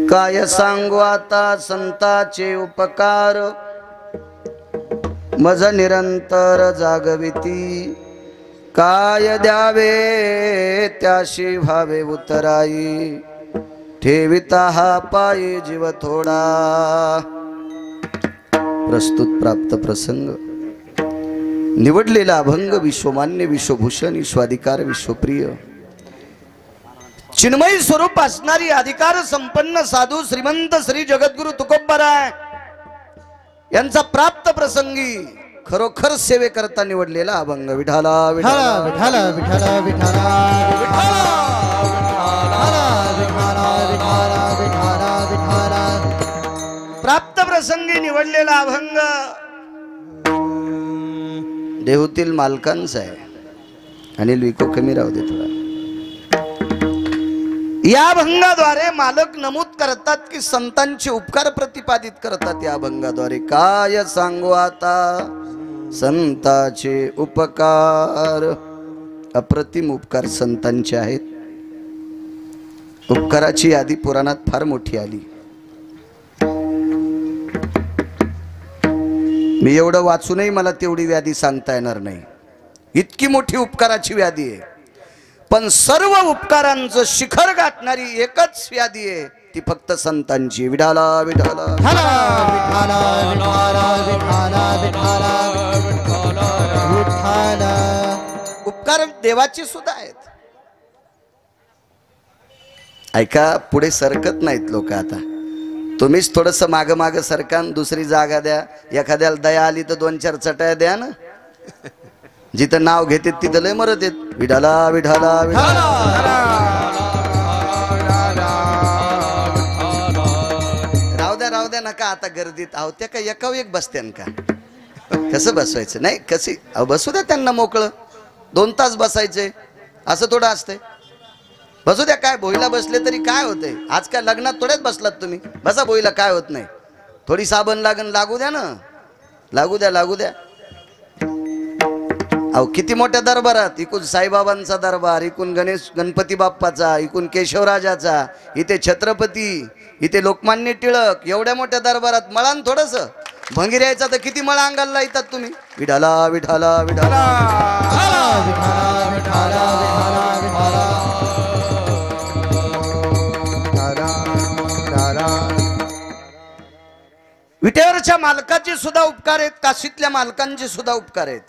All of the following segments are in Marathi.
काय सांगू आता संताचे उपकार, मज निरंतर जागविती। काय द्यावे त्याशी भावे उतराई, ठेविता हा पायी जीव थोडा। प्रस्तुत प्राप्त प्रसंग निवडलेला अभंग विश्वमान्य विश्वभूषण विश्वाधिकार विश्वप्रिय चिन्मय स्वरूप असणारी अधिकार संपन्न साधू श्रीमंत श्री जगद्गुरु तुकोबराय यांचा प्राप्त प्रसंगी खरोखर सेवे करता निवडलेला अभंग विठाला विठाला विठाला विठाला विठाला विठाला प्राप्त प्रसंगी निवडलेला अभंग देहूतील मालकांचा आहे। अनिल विको कमी राहू दे थोडा। या अभंगाद्वारे मालक नमूद करतात की संतांचे उपकार प्रतिपादित करतात। या अभंगाद्वारे काय सांगू आता संतांचे उपकार, अप्रतिम उपकार संतांचे आहेत। उपकाराची यादी पुराणात फार मोठी आली। मी एवढं वाचूनही मला तेवढी व्याधी सांगता येणार नाही, इतकी मोठी उपकाराची व्याधी आहे। पण सर्व उपकारांचं शिखर गाठणारी एकच व्याधी आहे, ती फक्त संतांची। विठाला विठाला उपकार देवाची सुद्धा आहेत। ऐका, पुढे सरकत नाहीत लोक। आता तुम्हीच थोडस माग माग सरकान, दुसरी जागा द्या। एखाद्याला दया आली तर 2-4 चटया द्या ना। जिथं नाव घेते तिथं लय मरत येत। विठाला विठाला राहू द्या नका आता गर्दीत आहो त्या का एकाव एक बसत्यान का? कसं बसवायचं नाही कशी बसू द्या त्यांना मोकळं। 2 तास बसायचे असं थोडं असतंय? बसू द्या, काय भोईला बसले तरी काय होतंय? आज काय लग्नात थोड्याच बसलात तुम्ही, बसा भोईला, काय होत नाही। थोडी साबण लागू द्या ना, लागू द्या। अहो किती मोठ्या दरबारात, इकून साईबाबांचा दरबार, इकून गणपती बाप्पाचा, इकून केशवराजाचा, इथे छत्रपती, इथे लोकमान्य टिळक, एवढ्या मोठ्या दरबारात मळान थोडस भंगिऱ्याचा तर किती मळा अंगाला येतात तुम्ही। विठाला विठाला विठाला विटेवरच्या मालकाचे सुद्धा उपकार आहेत, काशीतल्या मालकांचे सुद्धा उपकार आहेत।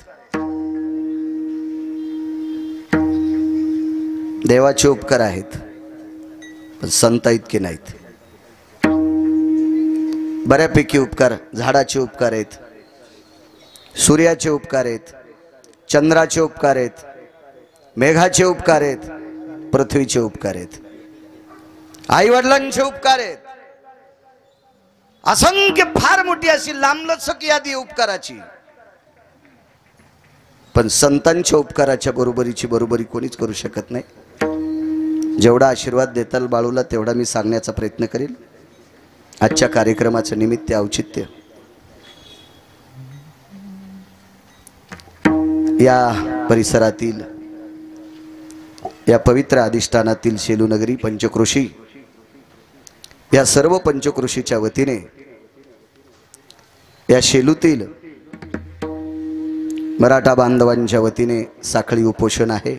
देवाचे उपकार आहेत पण संता इतके नाहीत। बऱ्यापैकी उपकार झाडाचे उपकार आहेत, सूर्याचे उपकार आहेत, चंद्राचे उपकार आहेत, मेघाचे उपकार आहेत, पृथ्वीचे उपकार आहेत, आई वडिलांचे उपकार आहेत। असंख्य फार मोठी अशी लांबलचक यादी उपकाराची। पण संतांच्या उपकाराच्या बरोबरीची बरोबरी कोणीच करू शकत नाही। जेवढा आशीर्वाद देताल बाळूला तेवढा मी सांगण्याचा प्रयत्न करेल। आजच्या कार्यक्रमाचं निमित्त औचित्य या परिसरातील या पवित्र अधिष्ठानातील शेलूनगरी पंचक्रोशी या सर्व पंचक्रोशीच्या वतीने या शेलूतील मराठा बांधवांच्या वतीने साखळी उपोषण आहे।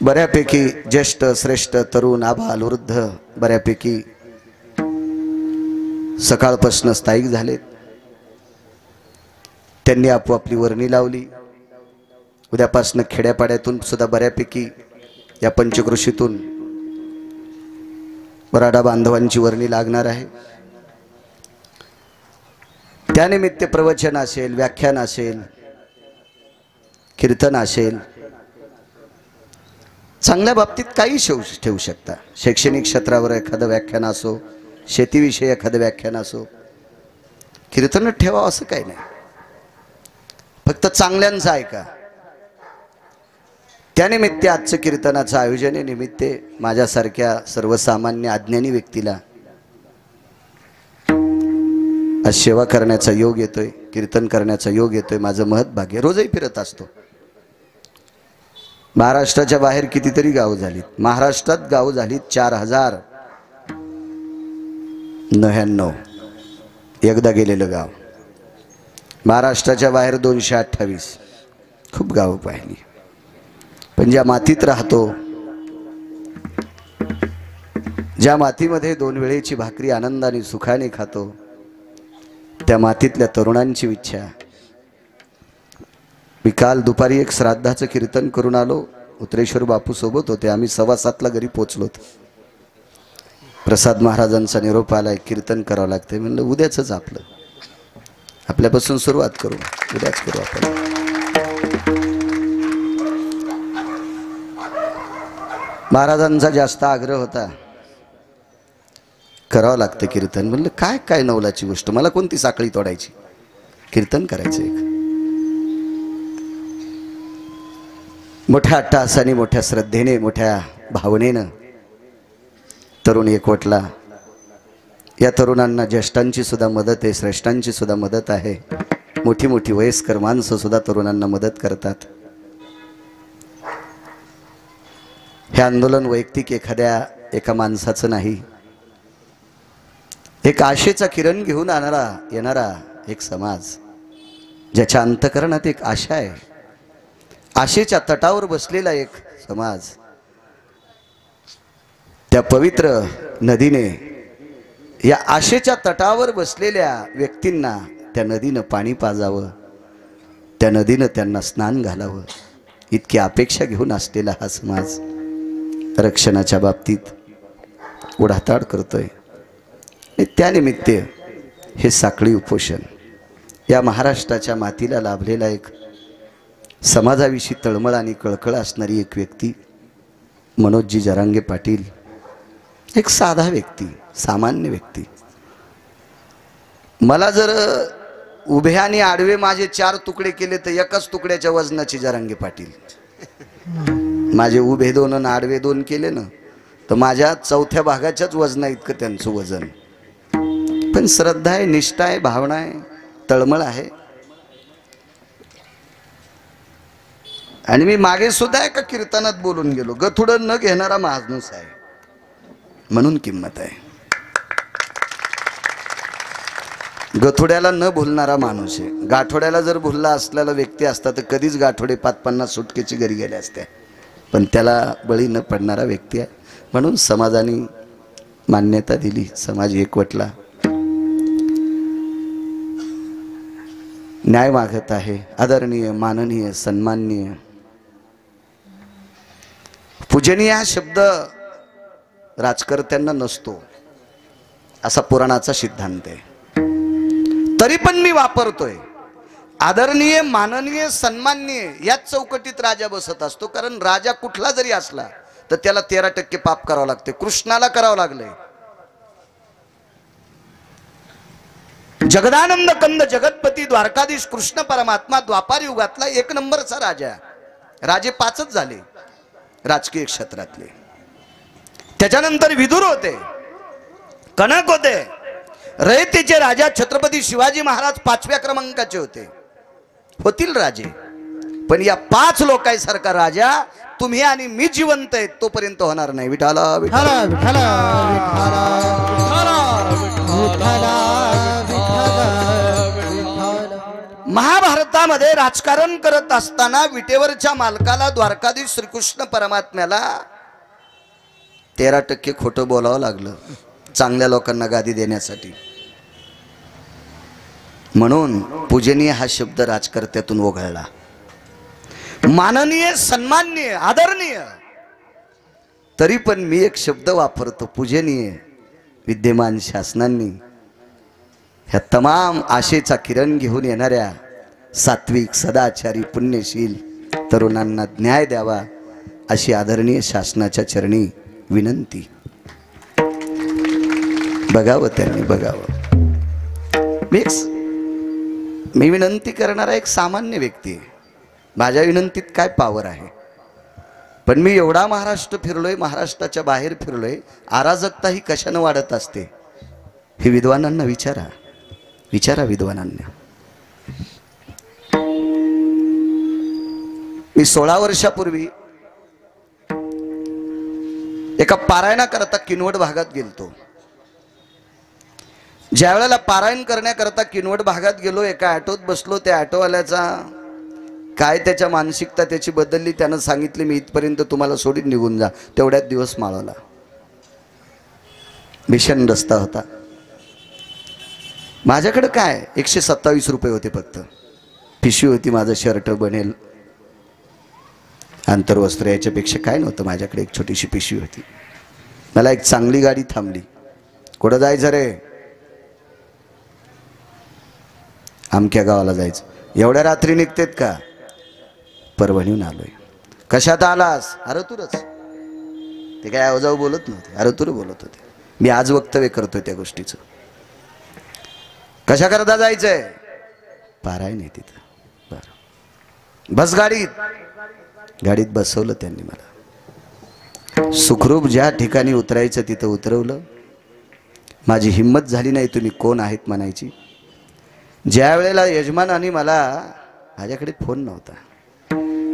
बऱ्यापैकी ज्येष्ठ श्रेष्ठ तरुण आबाल वृद्ध बऱ्यापैकी सकाळपासून स्थायिक झालेत। त्यांनी आपोआपली वर्णी लावली। उद्यापासून खेड्यापाड्यातून सुद्धा बऱ्यापैकी या पंचक्रोशीतून मराठा बांधवांची वर्णी लागणार आहे। त्यानिमित्त प्रवचन असेल, व्याख्यान असेल, कीर्तन असेल, चांगल्या बाबतीत काही ठेवू शकता। शैक्षणिक क्षेत्रावर एखादं व्याख्यान असो, शेतीविषयी एखादं व्याख्यान असो, कीर्तन ठेवा असं काही नाही, फक्त चांगल्यांचं ऐका। त्यानिमित्त आजचं कीर्तनाचं आयोजन निमित्त माझ्यासारख्या सर्वसामान्य अज्ञानी व्यक्तीला आज सेवा करण्याचा योग येतोय, कीर्तन करण्याचा योग येतोय। माझं महत भाग्य। रोजही फिरत असतो, महाराष्ट्राच्या बाहेर कितीतरी गाव झालीत, महाराष्ट्रात गाव झालीत 4099. एकदा गेलेलं गाव. महाराष्ट्राच्या बाहेर 228. खूप गावं पाहिली. पण ज्या मातीत राहतो, ज्या मातीमध्ये 2 वेळेची भाकरी आनंदाने सुखाने खातो, त्या मातीतल्या तरुणांची इच्छा. मी काल दुपारी एक श्राद्धाचं कीर्तन करून आलो. उत्रेश्वर बापू सोबत होते. आम्ही 6:15 घरी पोचलो. प्रसाद महाराजांचा निरोप आलाय, कीर्तन करावं लागतंय. म्हणलं उद्याच आपल्यापासून सुरुवात करू, उद्याच करू आपण. महाराजांचा जास्त आग्रह होता, करावं लागतं कीर्तन. म्हणलं काय काय नवलाची गोष्ट, मला कोणती साखळी तोडायची, कीर्तन करायचं एक. मोठ्या अट्टहासाने, मोठ्या श्रद्धेने, मोठ्या भावनेनं तरुण एकवटला. या तरुणांना ज्येष्ठांची सुद्धा मदत आहे, श्रेष्ठांची सुद्धा मदत आहे. मोठी मोठी वयस्कर माणसं सुद्धा तरुणांना मदत करतात. हे आंदोलन वैयक्तिक एका माणसाचं नाही, एक आशेचा किरण घेऊन येणारा एक समाज, ज्याच्या अंतःकरणात एक आशा आहे. आशेच्या तटावर बसलेला एक समाज. त्या पवित्र नदीने या आशेच्या तटावर बसलेल्या व्यक्तींना त्या नदीनं पाणी पाजावं, त्या नदीनं त्यांना स्नान घालावं, इतकी अपेक्षा घेऊन असलेला हा समाज रक्षणाच्या बाबतीत उढाताड करतोय. त्यानिमित्त हे साखळी उपोषण या महाराष्ट्राच्या मातीला लाभलेला एक समाजाविषयी तळमळ आणि कळकळ असणारी एक व्यक्ती मनोजी जरांगे पाटील. एक साधा व्यक्ती, सामान्य व्यक्ती. मला जर उभे आणि आडवे माझे 4 तुकडे केले तर एकाच तुकड्याच्या वजनाची जरांगे पाटील. माझे उभे 2 आणि आडवे 2 केले ना तर माझ्या 4थ्या भागाच्याच वजना इतकं त्यांचं वजन. पण श्रद्धा आहे, निष्ठा आहे, भावना आहे, तळमळ आहे. आणि मी मागे सुद्धा एका कीर्तनात बोलून गेलो, गथुडं न घेणारा माणूस आहे म्हणून किंमत आहे. गथुड्याला न भुलणारा माणूस आहे. गाठोड्याला जर भुलला असलेला व्यक्ती असता तर कधीच गाठोडे 5-50 सुटकेची घरी गेले असते. पण त्याला बळी न पडणारा व्यक्ती आहे म्हणून समाजाने मान्यता दिली, समाज एकवटला, न्याय मागत आहे. आदरणीय, माननीय, सन्माननीय, पूजनीय हा शब्द राजकर्त्यांना नसतो असा पुराणाचा सिद्धांत आहे. तरी पण मी वापरतोय. आदरणीय, माननीय, सन्माननीय याच चौकटीत राजा बसत असतो. कारण राजा कुठला जरी असला तर त्याला 13% पाप करावं लागते. कृष्णाला करावं लागलंय. जगदानंद कंद जगतपती द्वारकाधीश कृष्ण परमात्मा द्वापार युगातला 1 नंबरचा राजा. राजे 5च झाले राजकीय क्षेत्रातले. त्याच्यानंतर विदुर होते, कनक होते, रयतेचे राजा छत्रपती शिवाजी महाराज 5व्या क्रमांकाचे होते. होतील राजे, पण या 5 लोकांसारखा राजा तुम्ही आणि मी जिवंत आहेत तोपर्यंत होणार नाही. विठाला विठाला विठाला विठाला. महाभारतामध्ये राजकारण करत असताना विटेवरच्या मालकाला द्वारकाधीश श्रीकृष्ण परमात्म्याला 13% खोटं बोलावं लागलं चांगल्या लोकांना गादी देण्यासाठी. म्हणून पूजनीय हा शब्द राजकर्त्यातून ओघळला. माननीय, सन्माननीय, आदरणीय. तरी पण मी एक शब्द वापरतो, पूजनीय. विद्यमान शासनांनी ह्या तमाम आशेचा किरण घेऊन येणाऱ्या सात्विक, सदाचारी, पुण्यशील तरुणांना न्याय द्यावा अशी आदरणीय शासनाच्या चरणी विनंती. बघावं त्यांनी, बघावं. मी विनंती करणारा एक सामान्य व्यक्ती आहे. माझ्या विनंतीत काय पावर आहे? पण मी एवढा महाराष्ट्र फिरलोय, महाराष्ट्राच्या बाहेर फिरलोय. अराजकता ही कशाने वाढत असते हे विद्वानांना विचारा, विचारा विद्वानांना. मी 16 वर्षापूर्वी एका पारायणाकरता किनवट भागात गेलतो. ज्या वेळेला पारायण करण्याकरता किनवट भागात गेलो, एका ऑटोत बसलो. त्या ऑटोवाल्याचा काय त्याच्या मानसिकता त्याची बदलली. त्यानं सांगितले मी इथपर्यंत तुम्हाला सोडून निघून जा. तेवढ्यात दिवस माळवला. भीषण रस्ता होता. माझ्याकडे काय 127 रुपये होते फक्त. पिशवी होती, माझं शर्ट बनेल आंतरवस्त्र याच्यापेक्षा काय नव्हतं माझ्याकडे. एक छोटीशी पिशवी होती. मला एक चांगली गाडी थांबली. कुठं जायचं रे? आमक्या गावाला जायचं. एवढ्या रात्री निघतेत का? परभणीहून आलोय. कशात आलास? अरे तुरच. ते काय अवजाऊ बोलत नव्हते, अरे तुर बोलत होते. मी आज वक्तव्य करतोय त्या गोष्टीचं. कशा करता जायचंय? पारायण आहे तिथं. बरं बस गाडीत. गाडीत बसवलं त्यांनी मला. सुखरूप ज्या ठिकाणी उतरायचं तिथं उतरवलं. माझी हिंमत झाली नाही तुम्ही कोण आहेत म्हणायची. ज्या वेळेला यजमानाने मला, माझ्याकडे फोन नव्हता,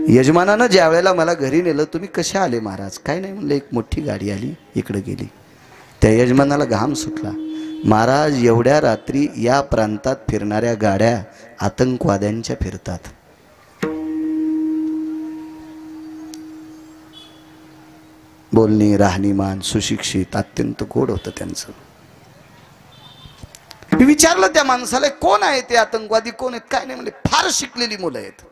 यजमानानं ज्या वेळेला मला घरी नेलं, तुम्ही कसे आले महाराज? काय नाही म्हणलं, एक मोठी गाडी आली इकडे गेली. त्या यजमानाला घाम सुटला. महाराज एवढ्या रात्री या प्रांतात फिरणाऱ्या गाड्या आतंकवाद्यांच्या फिरतात. बोलणे राहणीमान सुशिक्षित अत्यंत गोड होतं त्यांचं. मी विचारलं त्या माणसाला कोण आहे ते आतंकवादी, कोण आहेत? काय नाही म्हणले, फार शिकलेली मुलं आहेत.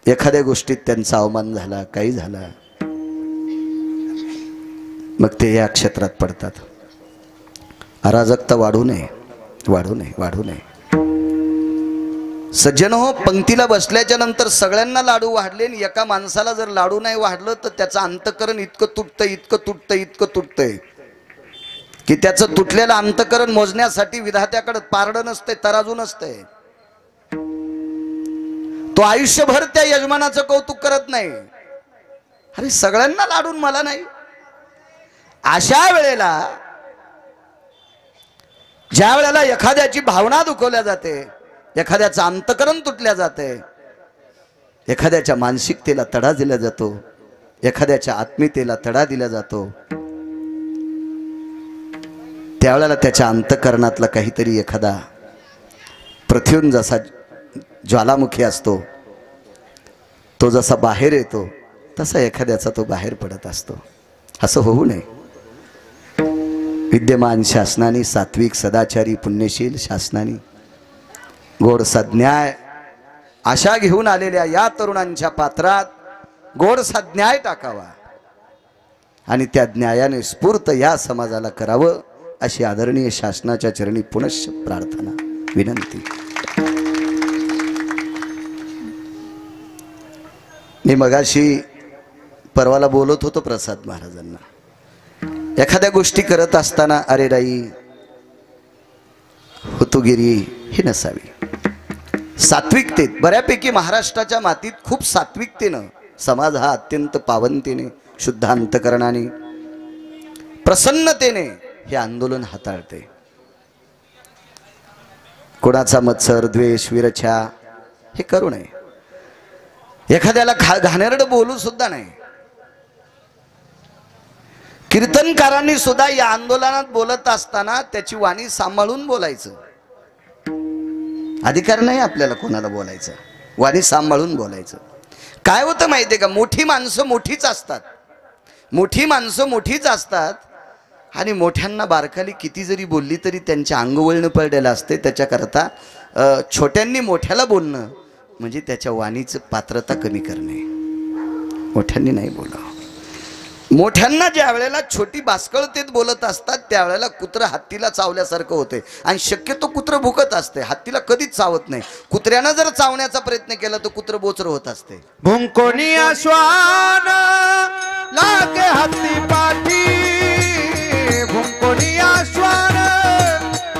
एखाद्या गोष्टीत त्यांचा अवमान झाला, काही झाला, मग ते या क्षेत्रात पडतात. अराजकता वाढू नये, वाढू नये, वाढू नये. सज्जन हो, पंक्तीला बसल्याच्या नंतर सगळ्यांना लाडू वाढले आणि एका माणसाला जर लाडू नाही वाढलं तर त्याचं अंतकरण इतकं तुटतंय, इतकं तुटतंय, इतकं तुटतंय की त्याचं तुटलेलं अंतकरण मोजण्यासाठी विधात्याकडे पारडं नसते, तराजू नसते. तो आयुष्यभर त्या यजमानाचं कौतुक करत नाही. अरे सगळ्यांना लाडून मला नाही. अशा वेळेला ज्या वेळेला एखाद्याची भावना दुखवल्या जाते, एखाद्याचं अंतकरण तुटल्या जाते, एखाद्याच्या मानसिकतेला तडा दिला जातो, एखाद्याच्या आत्मीयतेला तडा दिला जातो, त्यावेळेला त्याच्या अंतकरणातला काहीतरी एखादा पृथ्वीहून जसा ज्वालामुखी असतो, तो जसा बाहेर येतो तसा एखाद्याचा तो बाहेर पडत असतो. असं होऊ नये. विद्यमान शासनाने, सात्विक सदाचारी पुण्यशील शासनाने गोड सज्ञाय आशा घेऊन आलेल्या या तरुणांच्या पात्रात गोड सज्ञाय टाकावा आणि त्या न्यायाने स्फूर्त या समाजाला करावं, अशी आदरणीय शासनाच्या चरणी पुनश्च प्रार्थना, विनंती. मी मगाशी परवाला बोलत होतो प्रसाद महाराजांना. एखाद्या गोष्टी करत असताना अरे राई हुतुगिरी ही नसावी. सात्विकतेत, बऱ्यापैकी महाराष्ट्राच्या मातीत खूप सात्विकतेनं समाज हा अत्यंत पावनतेने, शुद्ध अंतकरणाने, प्रसन्नतेने हे आंदोलन हाताळते. कोणाचा मत्सर, द्वेष, विरछा हे करू नये. एखाद्याला घाणेरडं बोलू सुद्धा नाही. कीर्तनकारांनी सुद्धा या आंदोलनात बोलत असताना त्याची वाणी सांभाळून बोलायचं. अधिकार नाही आपल्याला कोणाला बोलायचं, वाणी सांभाळून बोलायचं. काय होतं माहितीये का, मोठी माणसं मोठीच असतात, मोठी माणसं मोठीच असतात आणि मोठ्यांना बारकाली किती जरी बोलली तरी त्यांच्या अंगवळण पडलेलं असते. त्याच्याकरता छोट्यांनी मोठ्याला बोलणं म्हणजे त्याच्या वाणीचं पात्रता कमी करणे. मोठ्यांनी नाही बोलावं. मोठ्यांना ज्या वेळेला छोटी बास्कळतेत बोलत असतात त्यावेळेला कुत्र हत्तीला चावल्यासारखं होते आणि शक्यतो कुत्र भुकत असते, हत्तीला कधीच चावत नाही. कुत्र्यानं जर चावण्याचा प्रयत्न केला तर कुत्र बोचर होत असते. भुंकोनी श्वान लागे हत्ती पाठी, भुंकोनी श्वान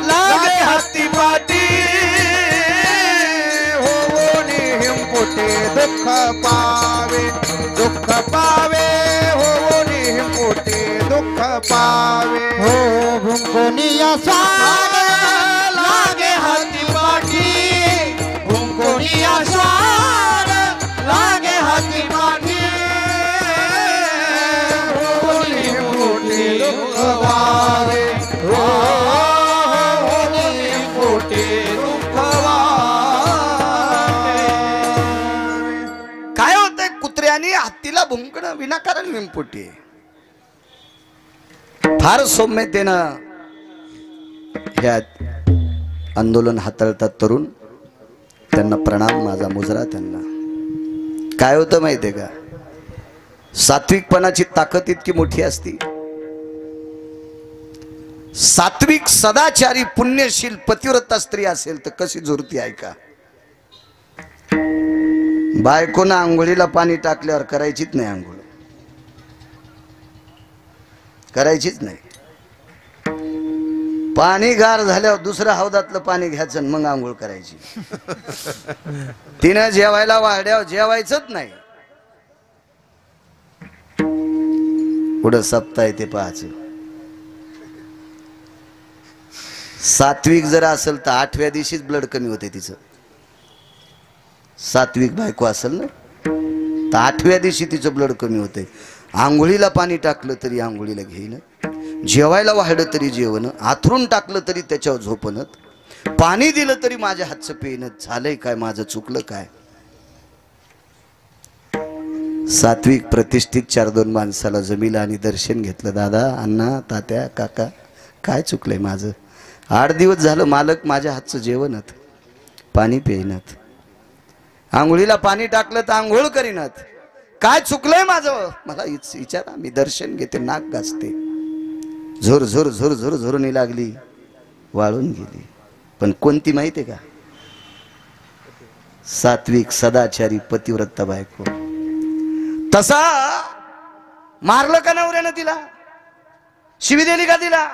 लागे हत्ती पाठी, होवोनी हिंपुटे दुःख पावे, दुःख पावे, दुःख पावे. हो भुंकोनी श्वान लागे हत्ती पाठी, भुंकोनी श्वान लागे हत्ती पाठी, हत्तीला भुंकणं विनाकारण विंपुटी आहे. फार सौम्यतेनं ह्या आंदोलन हाताळतात तरुण. त्यांना प्रणाम, माझा मुजरा त्यांना. काय होतं माहितीये का, सात्विकपणाची ताकद इतकी मोठी असती. सात्विक सदाचारी पुण्यशील पतिव्रता स्त्री असेल तर कशी झुरती ऐका. बायकोनं आंघोळीला पाणी टाकल्यावर करायचीच नाही आंघोळ, करायचीच नाही. पाणी गार झाल्यावर दुसऱ्या हौदातलं पाणी घ्यायचं मग आंघोळ करायची. तिनं जेवायला वाढल्यावर जेवायचंच नाही. पुढं सप्ताह ते पाहायचं. सात्विक जर असेल तर 8व्या दिवशीच ब्लड कमी होते तिचं. सात्विक बायको असेल ना तर 8व्या दिवशी तिचं ब्लड कमी होते. आंघोळीला पाणी टाकलं तरी आंघोळीला घेईन, जेवायला वाढलं तरी जेवण, आथरून टाकलं तरी त्याच्यावर झोपणं, पाणी दिलं तरी माझ्या हातचं पेन. झालंय काय, माझं चुकलं काय. सात्विक प्रतिष्ठित 4-2 माणसाला जमिला आणि दर्शन घेतलं. दादा, अण्णा, तात्या, काका, काय चुकलंय माझं. 8 दिवस झालं मालक माझ्या हातचं जेवणत, पाणी पेनत, आंघोळीला पाणी टाकलं तर आंघोळ करीनात. काय चुकलंय माझं, मला विचारा, मी दर्शन घेते, नाक घासते. झुर झुर झुर झुर झुरणी लागली, वाळून गेली. पण कोणती माहिती आहे का, सात्विक सदाचारी पतिव्रता बायको. तसा मारलं का नवऱ्यानं तिला, शिवी दिली का तिला,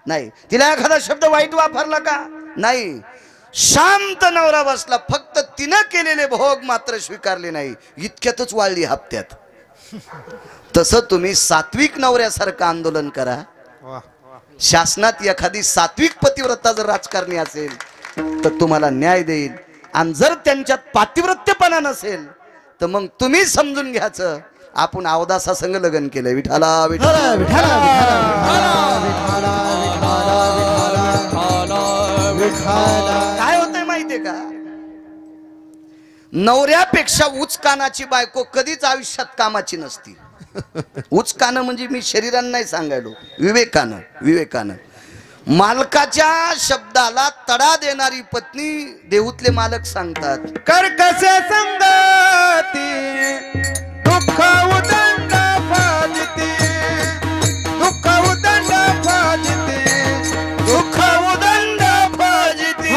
नाही. तिला एखादा शब्द वाईट वापरला का, नाही. शांत नवरा बसला, फक्त तिनं केलेले भोग मात्र स्वीकारले नाही. इतक्यातच वाळली हप्त्यात. तसं तुम्ही सात्विक नवऱ्यासारखं आंदोलन करा. शासनात एखादी सात्विक पतिव्रता जर राजकारणी असेल तर तुम्हाला न्याय देईल. आणि जर त्यांच्यात पातिव्रत्यपणा नसेल तर मग तुम्ही समजून घ्यायचं आपण अवदासा संग लग्न केलंय. विठाला विठाला विठाला काय होतंय माहितीये का, नवऱ्यापेक्षा उच्च कानाची बायको कधीच आयुष्यात कामाची नसती. उच्च कान म्हणजे मी शरीरानं नाही सांगायलो, विवेकानं. विवेकानं मालकाच्या शब्दाला तडा देणारी पत्नी देऊतले मालक सांगतात. कर कसे संगती दुःख उदंड फाजती, दुःख उदंड फाजती, दुःख उदंड फाजती.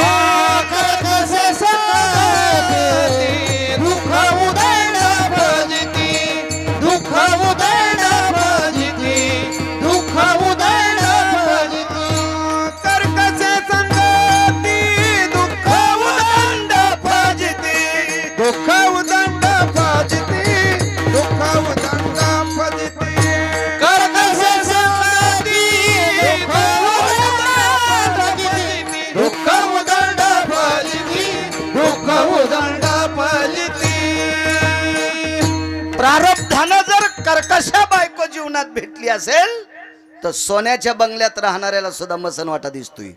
कर कसे संगती दुःख उदंड फाजती, दुःख उदंड फाजती, दुःख उदंड फाजती. कर कसे संगती दुःख उदंड फाजती, दुःख उदंड फाजती, दुःख उदंड फाजती. कर कसे संगती दुःख उदंड फाजती, दुःख उदंड फाजती. प्रारब्धानं जर कर्कशा बायको जीवनात भेटली असेल तर सोन्याच्या बंगल्यात राहणाऱ्याला सुद्धा मसन वाटा दिसतोय.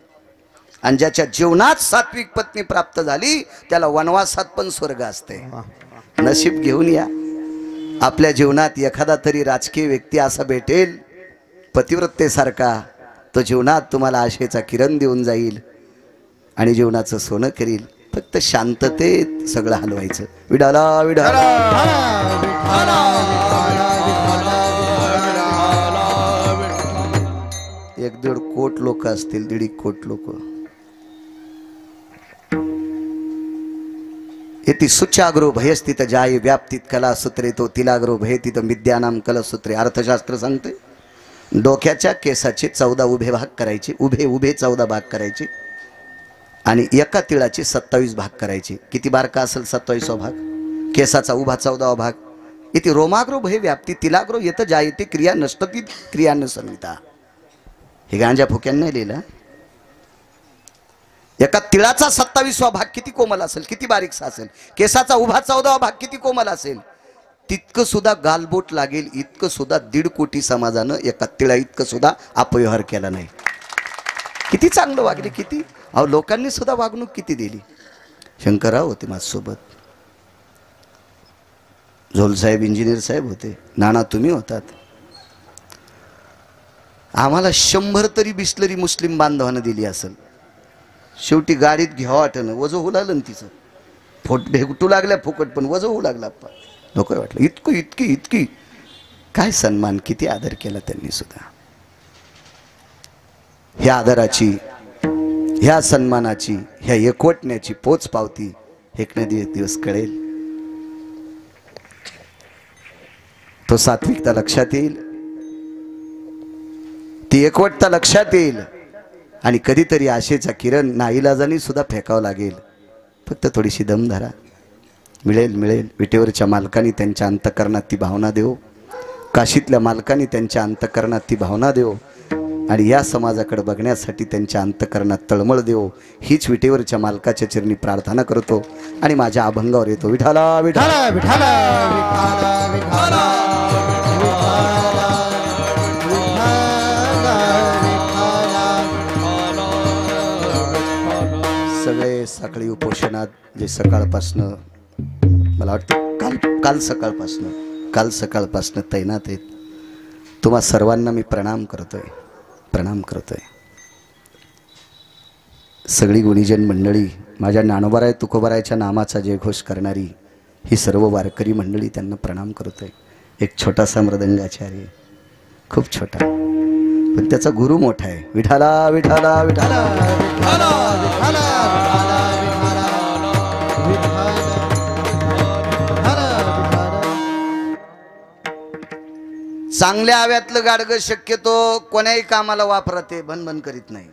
आणि ज्याच्या जीवनात सात्विक पत्नी प्राप्त झाली त्याला वनवासात पण स्वर्ग असते. नशीब घेऊन या. आपल्या जीवनात एखादा तरी राजकीय व्यक्ती असा भेटेल पतिव्रतेसारखा, तो जीवनात तुम्हाला आशेचा किरण देऊन जाईल आणि जीवनाचं सोनं करील. फक्त शांततेत सगळं हलवायचं. विडाला विडाला. 1-1.5 कोट लोक असतील, 1.5 कोट लोक. येती सुचाग्रो भयस्थित जाय व्याप्तीत कला सूत्रे तो तिलाग्रो भयतीत विद्यानाम कलसूत्रे. अर्थशास्त्र सांगते डोक्याच्या केसाचे 14 उभे भाग करायचे, उभे उभे 14 भाग करायचे आणि एका तिळाचे 27 भाग करायचे. किती बारका असेल 27वा भाग. केसाचा उभा 14वा भाग. इथे रोमाग्रो भय व्याप्ती तिलाग्रो येत जायते क्रिया नष्टती क्रिया न संहिता. हे गांजा फुक्यांना नाही लिहिलं. एका तिळाचा 27वा भाग किती कोमल असेल, किती बारीकसा असेल. केसाचा उभा 14वा भाग किती कोमल असेल. तितकं सुद्धा गालबोट लागेल इतकं सुद्धा 1.5 कोटी समाजानं एका तिळा इतकं सुद्धा अपव्यवहार केला नाही. किती चांगलं वागले, किती. अहो लोकांनी सुद्धा वागणूक किती दिली. शंकरराव होते माझ्यासोबत. झोलसाहेब इंजिनियर साहेब होते, नाना तुम्ही होतात. आम्हाला 100 तरी बिस्लरी मुस्लिम बांधवानं दिली असेल. शेवटी गाडीत घ्यावं वाटणं, वजं होऊ लागलं ना तिचं. भेटू लागल्या फुकट, पण वजं होऊ लागलं. आप्पा नको वाटलं. इतकी काय सन्मान, किती आदर केला त्यांनी सुद्धा. ह्या आदराची, ह्या सन्मानाची, ह्या एकवटण्याची पोच पावती एक दिवस कळेल. तो सात्विकता लक्षात येईल, ती एकवटता लक्षात येईल, आणि कधीतरी आशेचा किरण नाईलाजाने सुद्धा फेकावं लागेल. फक्त थोडीशी दम धरा, मिळेल. विटेवरच्या मालकांनी त्यांच्या अंतःकरणात ती भावना देव, काशीतल्या मालकांनी त्यांच्या अंतःकरणात ती भावना देव, आणि या समाजाकडे बघण्यासाठी त्यांच्या अंतःकरणात तळमळ देव. हीच विटेवरच्या मालकाच्या चरणी प्रार्थना करतो आणि माझ्या अभंगावर येतो. विठाला विठाला विठाला विठाला. सगळे साखळी उपोषणात जे सकाळपासनं, मला वाटतं काल सकाळपासनं तैनात आहेत, तुम्हा सर्वांना मी प्रणाम करतोय. सगळी गुणीजन मंडळी, माझ्या ज्ञानोबाराय तुकोबारायच्या नामाचा जयघोष करणारी ही सर्व वारकरी मंडळी, त्यांना प्रणाम करतोय. एक छोटासा मृदंगाचार्य, खूप छोटा, पण त्याचा गुरु मोठा आहे. विठाला विठाला विठाला विठाला विठाला चांगल्या आव्यातलं गाडगं शक्यतो कोण्याही कामाला वापरते, भनभन करीत नाही.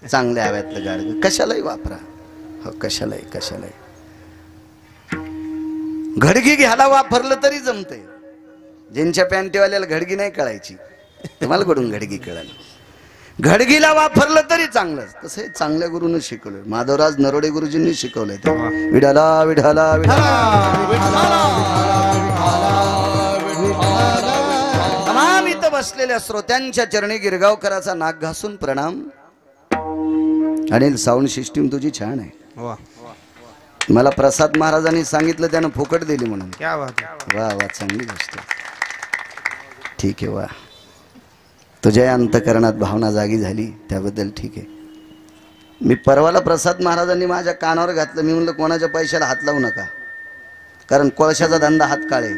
चांगल्या आव्यातलं गाडगं कशालाही वापरा, हो कशालाही. घडगी घ्यायला वापरलं तरी जमतंय. ज्यांच्या पॅन्टीवाल्याला घडगी नाही कळायची, तुम्हाला कडून घडगी कळाली. घडगीला वापरलं तरी चांगलंच. कसं आहे, चांगल्या गुरुनं शिकवलंय. माधवराज नरोडे गुरुजींनी शिकवलंय. विठाला विठाला विठाला. तमाम इथं बसलेल्या श्रोत्यांच्या चरणी गिरगावकराचा नाक घासून प्रणाम. अनिल, साऊंड सिस्टीम तुझी छान आहे. मला प्रसाद महाराजांनी सांगितलं, त्यानं फुकट दिली म्हणून. वा, चांगली गोष्ट. ठीक आहे, वा. तुझ्या अंतकरणात भावना जागी झाली त्याबद्दल ठीक आहे. मी परवाला प्रसाद महाराजांनी माझ्या कानावर घातलं. मी म्हणलं कोणाच्या पैशाला हात लावू नका, कारण कोळशाचा धंदा हात काळे.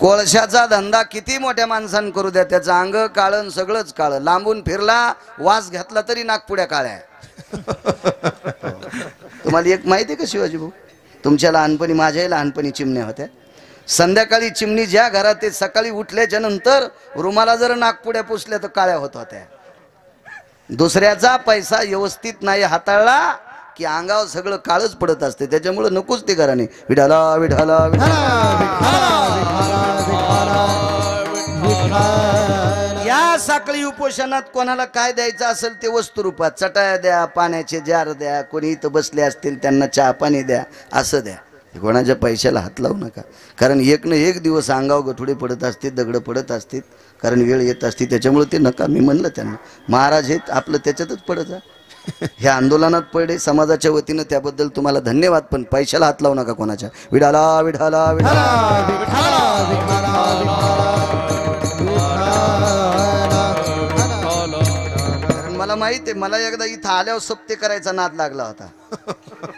कोळशाचा धंदा किती मोठ्या माणसानं करू द्या, त्याचं अंग काळं, सगळंच काळं. लांबून फिरला, वास घातला तरी नागपुड्या काळ्या. तुम्हाला एक माहिती आहे का शिवाजी भाऊ, तुमच्या लहानपणी, माझ्याही लहानपणी चिमण्या होत्या. संध्याकाळी चिमणी ज्या घरात, ते सकाळी उठल्याच्या नंतर रुमाला जर नागपुड्या पुसल्या तर काळ्या होत होत्या. दुसऱ्याचा पैसा व्यवस्थित नाही हाताळला की अंगावर सगळं काळच पडत असते. त्याच्यामुळे नकोच ते घराने. विठाला विठाला या साखळी उपोषणात कोणाला काय द्यायचं असेल ते वस्तू रूपात, चटाया द्या, पाण्याचे जार द्या, कोणी इथं बसले असतील त्यांना चहा पाणी द्या, असं द्या. कोणाच्या पैशाला हात लावू नका, कारण एक न एक दिवस अंगावर गठुडे पडत असतील, दगड पडत असतील, कारण वेळ येत असते. त्याच्यामुळे ते नका. मी म्हणलं त्यांना, महाराज हेत आपलं त्याच्यातच पडत जा. ह्या आंदोलनात पडे समाजाच्या वतीनं, त्याबद्दल तुम्हाला धन्यवाद. पण पैशाला हात लावू नका कोणाच्या. विठाला विठाला कारण मला माहिती आहे, मला एकदा इथं आल्यावर सप्ते करायचा नाद लागला होता.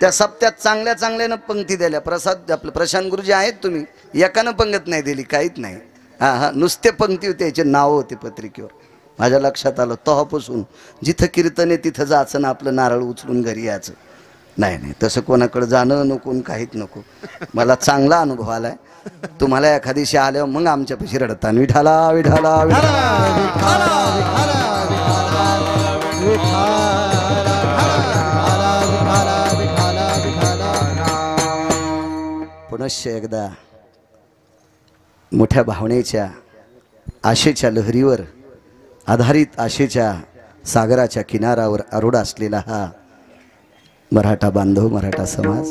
त्या सप्त्यात चांगल्या चांगल्यानं पंक्ती दिल्या. प्रसाद आपलं प्रशांत गुरुजी आहेत, तुम्ही एकानं पंगत नाही दिली, काहीच नाही. हा, नुसते पंक्ती होते, याचे नाव होते पत्रिकेवर. माझ्या लक्षात आलं, तेव्हापासून जिथं कीर्तन आहे तिथं जायचं ना, आपलं नारळ उचलून घरी यायचं. नाही, तसं कोणाकडे जाणं नको, काहीच नको. मला चांगला अनुभव आलाय. तुम्हाला एखादीशी आल्यावर मग आमच्यापाशी रडता. विठाला विठाला पुनश्च एकदा मोठ्या भावनेच्या, आशेच्या लहरीवर आधारित, आशेच्या सागराच्या किनाऱ्यावर आरूढ असलेला हा मराठा बांधव, मराठा समाज,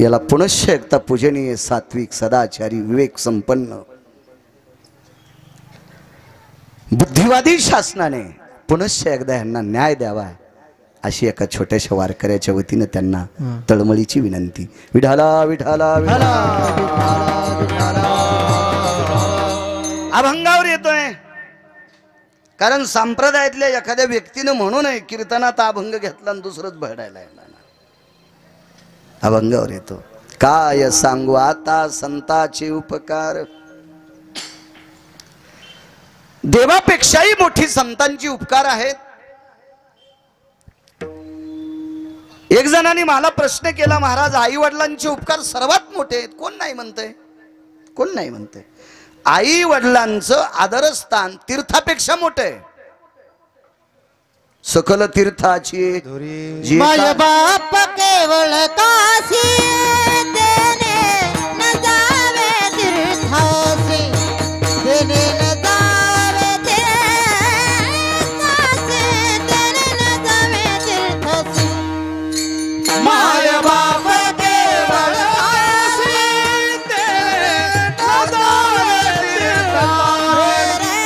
याला पुनश्च एकदा पूजनीय, सात्विक, सदाचारी, विवेक संपन्न, बुद्धिवादी शासनाने पुनश्च एकदा यांना न्याय द्यावा अशी एका छोट्याशा वारकऱ्याच्या वतीनं त्यांना तळमळीची विनंती. विठाला विठाला विठाला. अभंगावर येतोय कारण संप्रदायातल्या एखाद्या व्यक्तीनं म्हणू नये कीर्तनात अभंग घेतला आणि दुसरंच भरडायला लागला. अभंगावर येतो. काय सांगू आता संताचे उपकार, देवापेक्षाही मोठी संतांची उपकार आहेत. एक जणांनी मला प्रश्न केला, महाराज आई वडिलांचे उपकार सर्वात मोठे आहेत, कोण नाही म्हणतंय? कोण नाही म्हणतंय? आई वडिलांचं आदरस्थान तीर्थापेक्षा मोठं आहे. सकल तीर्थाची जी माय बाप केवळ काशी देणे न जावे तीर्थासी, देणे न जावे तीर्थासी, देणे न जावे तीर्थासी. माय बाप केवळ काशी देणे न जावे तीर्थासी,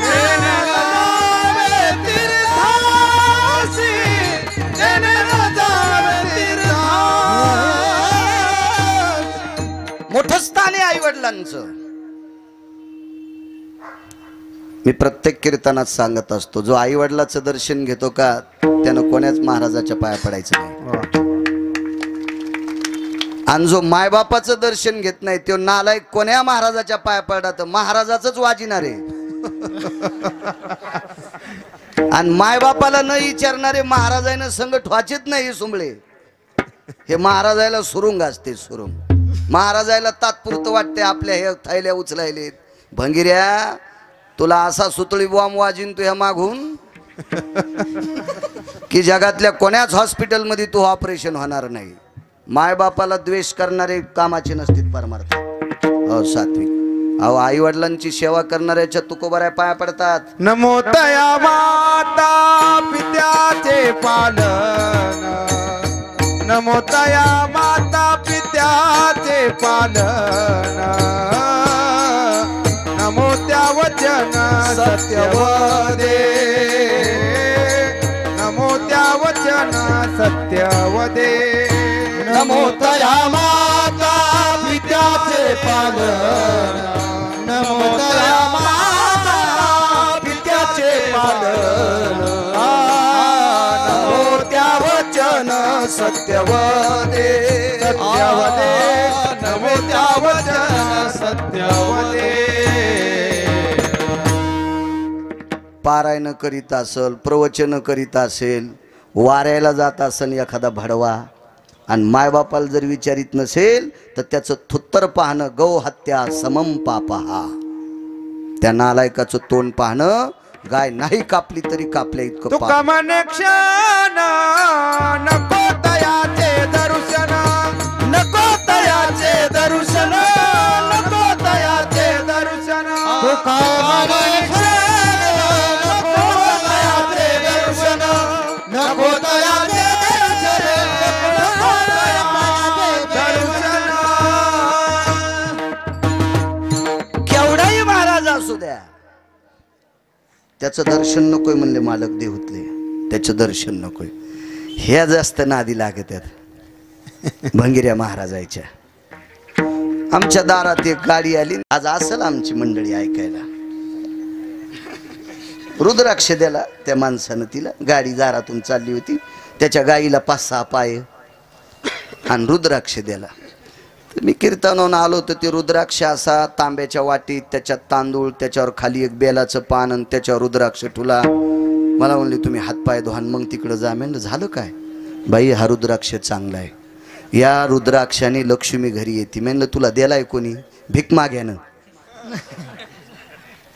देणे न जावे तीर्थासी, देणे न जावे तीर्थासी. मोठं स्थान आहे आई वडिलांचं. मी प्रत्येक कीर्तनात सांगत असतो, जो आई वडिलाचं दर्शन घेतो का त्यानं कोण्याच महाराजाच्या पाया पडायचं नाही. आणि जो मायबापाचं दर्शन घेत नाही तो नालायक कोण्या महाराजाच्या पाया पडला तर महाराजाच वाजिणारे. आणि मायबापाला न विचारणारे महाराजांना संगत व्हायचेच नाही. सुंबळे हे महाराजाला सुरुंग असते. सुरुंग महाराजाला तात्पुरतं वाटते आपल्या हे थैल्या उचलायले. भंगिऱ्या तुला असा सुतळी बॉम्ब वाजीन तू ह्या मागून की जगातल्या कोण्याच हॉस्पिटलमध्ये तू ऑपरेशन होणार नाही. मायबापाला द्वेष करणारे कामाचे नसतील परमार्थ. हो सात्विक. अहो आई वडिलांची सेवा करणाऱ्याच्या तुकोबाऱ्या पाया पडतात. नमो तया माता पित्याचे पालन, नमो तया माता पित्याचे पालन, नमो त्या वचन सत्यवदे, नमो त्या वचन सत्यवदे. नमो तया माता पित्याचे पालन, नमो तया माता पित्याचे पालन, नमो त्या वचन सत्यवदे, सत्यवदे, नमो त्या वचन सत्यवदे. पारायण करीत असेल, प्रवचन करीत असेल, वाऱ्याला जात असेल एखादा भडवा आणि मायबापाला जर विचारित नसेल तर त्याचं थुत्तर पाहणं गौ हत्या समम पापहा. त्या नालायकाचं तोंड पाहणं गाय नाही कापली तरी कापल्या इतकं तुका पाप. म्हणे क्षण नको तयाचे दर्शन, नको तयाचे दर्शन, नको तयाचे दर्शन. तुका म्हणे क्षण नको तयाचे दर्शन, नको तयाचे दर्शन, नको तयाचे दर्शन. केवढाही महाराज असू द्या त्याचं दर्शन नकोय म्हणले मालक देवतले. त्याचं दर्शन नकोय. ह्या जास्त नादी लागत आहेत भंगिऱ्या महाराजाच्या. आमच्या दारात एक गाडी आली आज असेल आमची मंडळी ऐकायला. रुद्राक्ष द्याला त्या माणसानं तिला. गाडी दारातून चालली होती. त्याच्या गाईला 5-6 पाय आणि रुद्राक्ष द्याला. मी कीर्तनावरून आलो तर ते रुद्राक्ष असा तांब्याच्या वाटीत, त्याच्यात तांदूळ, त्याच्यावर खाली एक बेलाचं पान आणि त्याच्यावर रुद्राक्ष ठुला. मला म्हणले तुम्ही हातपाय धुवान मग तिकडं जा. म्हणलं झालं काय? बाई हा रुद्राक्ष चांगला आहे, या रुद्राक्षाने लक्ष्मी घरी येते. म्हणलं तुला दिलाय कोणी? भीक माग्यानं.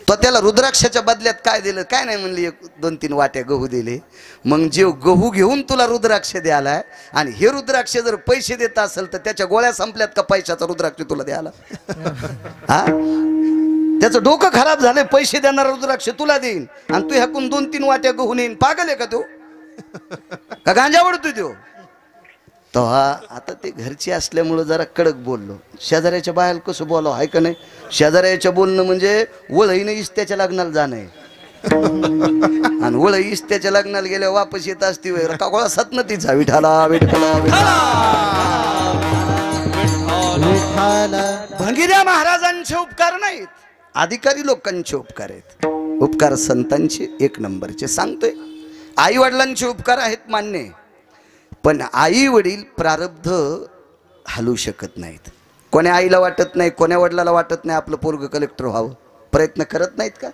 तो त्याला रुद्राक्षाच्या बदल्यात काय दिलं? काय नाही म्हणली 1-2-3 वाट्या गहू दिले. मग जे गहू घेऊन तुला रुद्राक्ष द्यायलाय आणि हे रुद्राक्ष जर पैसे देत असेल तर त्याच्या गोळ्या संपल्यात का पैशाचा रुद्राक्ष तुला द्यायला? हा त्याचं डोकं खराब झालंय. पैसे देणारा रुद्राक्ष तुला देईन आणि तू ह्याकून 2-3 वाट्या गहू नेईन. पागल आहे का तो? का गांजा वडतोय तो? तो आता ते घरची असल्यामुळं जरा कडक बोललो. शेजाऱ्याच्या बाहेर कसं बोलावं आहे का नाही? शेजाऱ्याच्या बोलणं म्हणजे वळईनं इस्त्याच्या लग्नाला जाणं आहे. आणि ओळ इस्त्याच्या लग्नाला गेल्यावर वापस येत असती वेळ का गोळा सतन तिचा विठाला विठ्ठला भंगिऱ्या महाराजांचे उपकार नाहीत, अधिकारी लोकांचे उपकार आहेत. उपकार संतांचे एक नंबरचे सांगतोय. आई वडिलांचे उपकार आहेत मान्य, पण आई वडील प्रारब्ध हलवू शकत नाहीत. कोण्या आईला वाटत नाही, कोण्या वडिलाला वाटत नाही आपलं पोरग कलेक्टर व्हावं, प्रयत्न करत नाहीत का?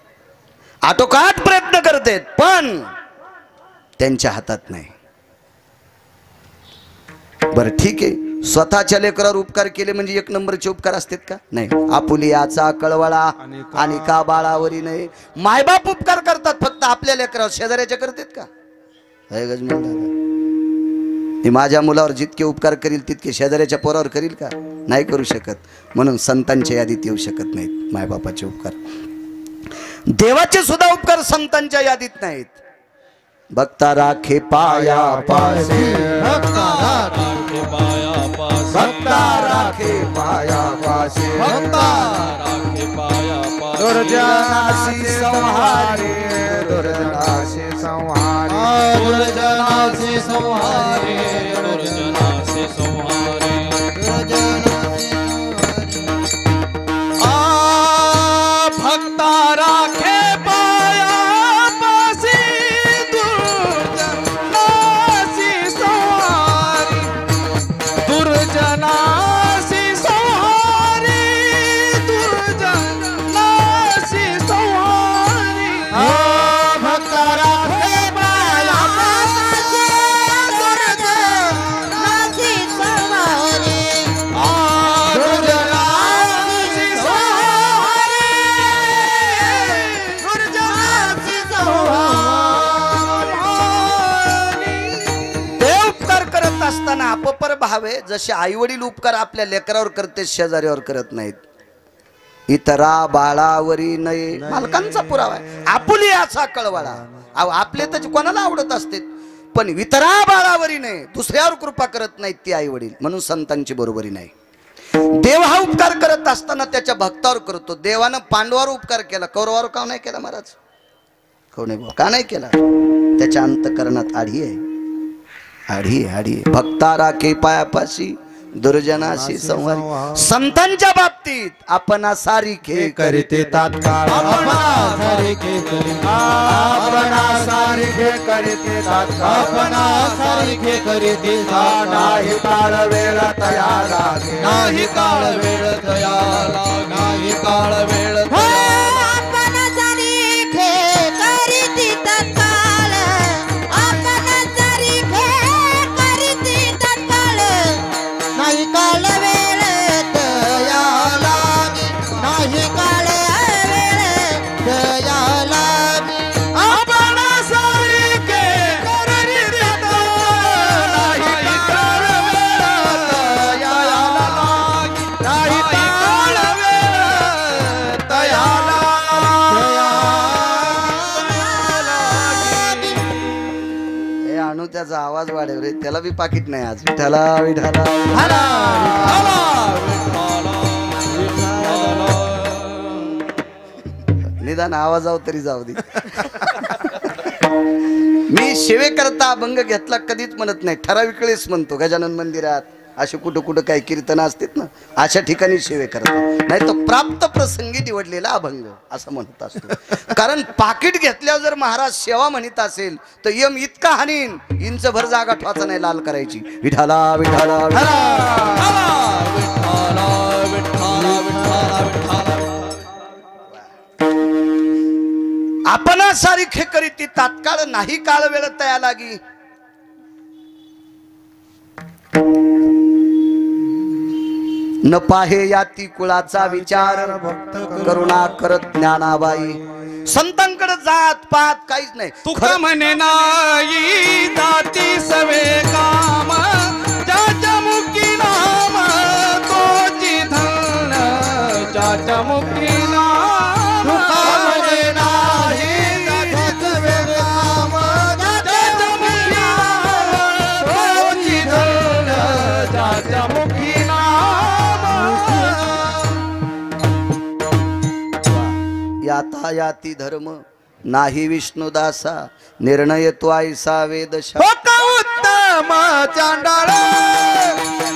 आटोकाट प्रयत्न करत आहेत, पण त्यांच्या हातात नाही. बरं ठीक आहे, स्वतःच्या लेकरावर उपकार केले म्हणजे एक नंबरचे उपकार असतात का? नाही. आपुलियाचा कळवळा आणि का बाळावरी नाही. मायबाप उपकार करतात फक्त आपल्या लेकरावर, शेजाऱ्याच्या करतात का? गजमल दादा, मी माझ्या मुलावर जितके उपकार करील तितके शेजाऱ्याच्या पोरावर करील का? नाही करू शकत. म्हणून संतांच्या यादीत येऊ शकत नाहीत मायबापाचे उपकार. देवाचे सुद्धा उपकार संतांच्या यादीत नाहीत. भक्ता राखे पाया पासे, भक्ता राखे पाया पासे, भक्ता राखे पाया पासे, भक्ता राखे पाया पासे, दुर्जनासी संहारे, दुर्जनासी संहारे, दुर्जनासी संहारे, दुर्जनासी संहारे, भक्ता राखे पाया पासे, दुर्जनासी संहारी, दुर्जनासी संहारी, दुर्जनासी संहारी. भक्ता राखे पाया पासे, दुर्जनासी संहारी, दुर्जनासी संहारी, दुर्जनासी संहारी. ते उपकार करत असताना अपपर भाव आहे. जसे आई वडील उपकार आपल्या लेकरावर करते, शेजाऱ्यावर करत नाहीत. इतरा बाळावरी नये, मालकांचा पुरावा आहे. आपुलियाचा कळवळा, आपले तर कोणाला आवडत असते, पण इतरा बाळावरी नये, दुसऱ्यावर कृपा करत नाहीत ती आई वडील. म्हणून संतांची बरोबरी नाही. देव हा उपकार करत असताना त्याच्या भक्तावर करतो. देवानं पांडवावर उपकार केला, कौरवावर का नाही केला महाराज? का नाही केला? त्याच्या अंतकरणात आढी आहे, आढी आहे. भक्ता राखे पायापाशी, दुर्जनाशी संहारी. संतांच्या बाबतीत आपण सारिखे करीते तात्काळ, आपणा सारिखे करीते, आपणा सारिखे करीते तात्काळ, आपणा सारिखे करीते तात्काळ. नाही काळ वेळ तया लागे, नाही काळ वेळ तया लागे, नाही काळ वेळ तया लागे. आपण सारिखे करीती तत्काळ, आपण सारिखे करीती तत्काळ. नाही काळ वेळ तया लागे, नाही काळ वेळ तया लागे. आपण सारिखे करीते तात्काळ, नाही काळ वेळ तया लागे, नाही काळ वेळ तया लागे. हे आणू त्याचा आवाज वाढेल रे, त्याला बी पाकिट नाही आज. विठाला विठाला निदान आवाजावर तरी जाऊ दे. मी सेवेकरता अभंग घेतला कधीच म्हणत नाही, ठराविक वेळेस म्हणतो. गजानन मंदिरात असे कुठं कुठं काही कीर्तन असतात ना, अशा ठिकाणी सेवे करतो. नाही तो प्राप्त प्रसंगी निवडलेला अभंग असं म्हणत असतो. कारण पाकिट घेतल्यावर जर महाराज सेवा म्हणत असेल तर यम इतका हानीन, इंच भर जागा ठोचा नाही लाल करायची. विठाला विठाला आपणा सारिखे करीती तात्काळ, नाही काळ वेळ तया लागी. न पाहे याती कुळाचा विचार, करुणा करत ज्ञानाबाई. संतांकडे जात पात काहीच नाही. तुका म्हणे नाही दाती सवे काम, ज्याच्या मुखी नाम तोची धन, ज्याच्या मुखी नाम. तुका म्हणे नाही दाती सवे काम, ज्याच्या मुखी नाम तोची धन, ज्याच्या मुखी नाम. याता याती धर्म नाही विष्णुदासा निर्णय तो ऐसा वेदशा. उत्तम चांडाळ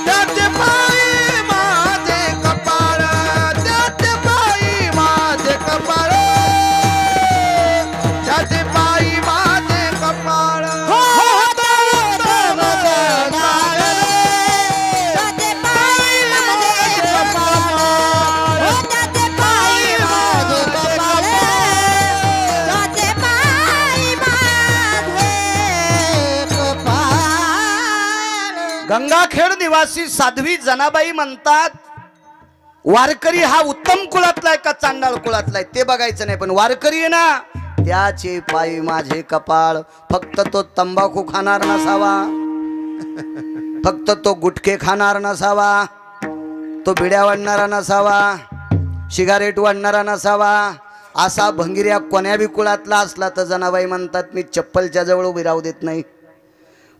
त्याचे पायी माझे कपाळ, त्याचे पायी माझे कपाळ, त्याचे पायी माझे कपाळ. गंगाखेड निवासी साध्वी जनाबाई म्हणतात, वारकरी हा उत्तम कुळातला आहे का चांडाळ कुळातला आहे ते बघायचं नाही, पण वारकरी आहे ना त्याचे पायी माझे कपाळ. फक्त तो तंबाखू खाणार नसावा, फक्त तो गुटखे खाणार नसावा, तो बिड्या वाढणारा नसावा, सिगारेट वाढणारा नसावा, असा भंगिऱ्या कोण्या बी कुळातला असला तर जनाबाई म्हणतात मी चप्पलच्या जवळ उभी राहू देत नाही.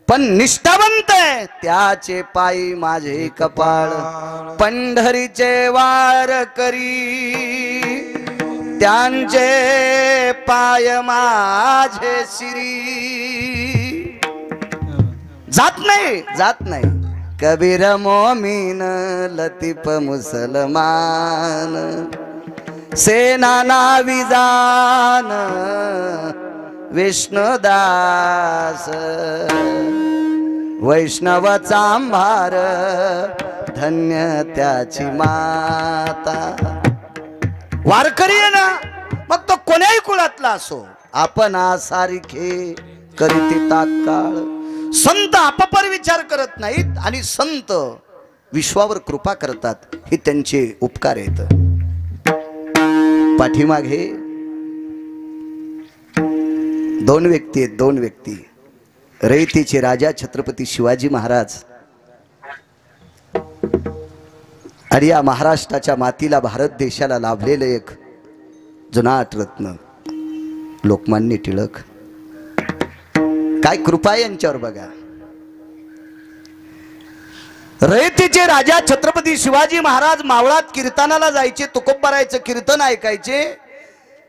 पण निष्ठावंत आहे त्याचे पायी माझे कपाळ. पंढरीचे वारकरी त्यांचे पाय माझे शिरी. जात नाही जात नाही. कबीर मोमीन लतीफ मुसलमान सेना नावी जान विष्णुदास वैष्णव चांभार धन्य त्याची माता. वारकरी आहे ना मग तो कोण्याही कुळातला असो, आपण सारखे करीती तात्काळ. संत आपापर विचार करत नाहीत आणि संत विश्वावर कृपा करतात, हे त्यांचे उपकार आहेत. पाठीमागे दोन व्यक्ती आहेत, दोन व्यक्ती. रयतेचे राजा छत्रपती शिवाजी महाराज आणि या महाराष्ट्राच्या मातीला भारत देशाला लाभलेलं एक जुनाट रत्न लोकमान्य टिळक. काय कृपा यांच्यावर बघा. रयतेचे राजा छत्रपती शिवाजी महाराज मावळात कीर्तनाला जायचे, तुकोबारायचं कीर्तन ऐकायचे.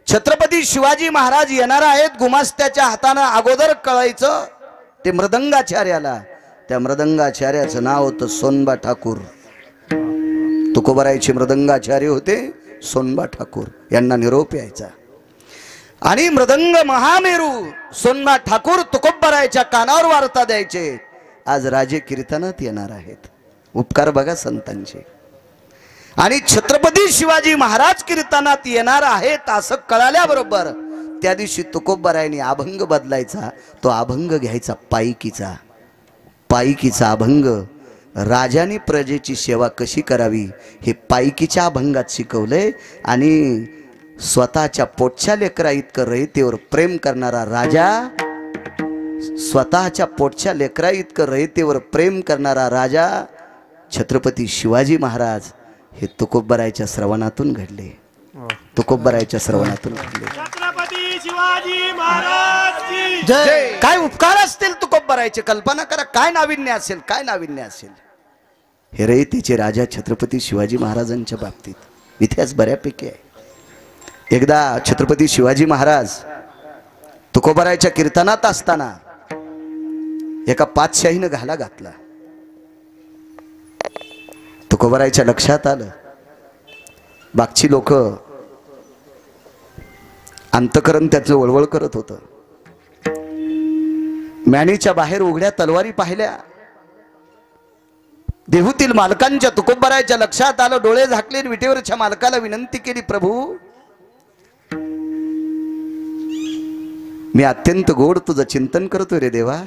छत्रपती शिवाजी महाराज येणार आहेत, गुमास्त्याच्या हातानं अगोदर कळायचं ते मृदंगाचार्याला. त्या मृदंगाचार्याचं नाव होतं सोनबा ठाकूर. तुकोबारायचे मृदंगाचार्य होते सोनबा ठाकूर. यांना निरोप यायचा आणि मृदंग महामेरू सोनबा ठाकूर तुकोबारायच्या कानावर वार्ता द्यायचे, आज राजे कीर्तनात येणार आहेत. उपकार बघा संतांचे. आणि छत्रपती शिवाजी महाराज कीर्तनात येणार आहेत असं कळाल्याबरोबर त्या दिवशी तुकोबारायांनी अभंग बदलायचा. तो अभंग घ्यायचा पायकीचा. पायकीचा अभंग राजाने प्रजेची सेवा कशी करावी हे पायकीच्या अभंगात शिकवलंय. आणि स्वतःच्या पोटच्या लेकरा इतकं रयतेवर प्रेम करणारा राजा, स्वतःच्या पोटच्या लेकरा इतकं रयतेवर प्रेम करणारा राजा छत्रपती शिवाजी महाराज हे तुकोबारायच्या श्रवणातून घडले. तुकोबारायच्या श्रवणातून घडले. छत्रपती शिवाजी महाराज की जय. काय उपकार असतील तुकोबारायचे, कल्पना करा काय नाविन्य असेल, काय नाविन्य असेल. हे रयतेचे राजा छत्रपती शिवाजी महाराजांच्या बाबतीत इतिहास बऱ्यापैकी आहे. एकदा छत्रपती शिवाजी महाराज तुकोबारायच्या कीर्तनात असताना एका पातशाहीनं घाला घातला. तुकोबारायच्या लक्षात आलं, बागची लोक अंतकरण त्याचं वळवळ करत होतं. मॅणीच्या बाहेर उघड्या तलवारी पाहिल्या. देहूतील मालकांच्या तुकोबारायच्या लक्षात आलं. डोळे झाकले, विटेवरच्या मालकाला विनंती केली, प्रभू मी अत्यंत गोड तुझं चिंतन करतोय रे देवा,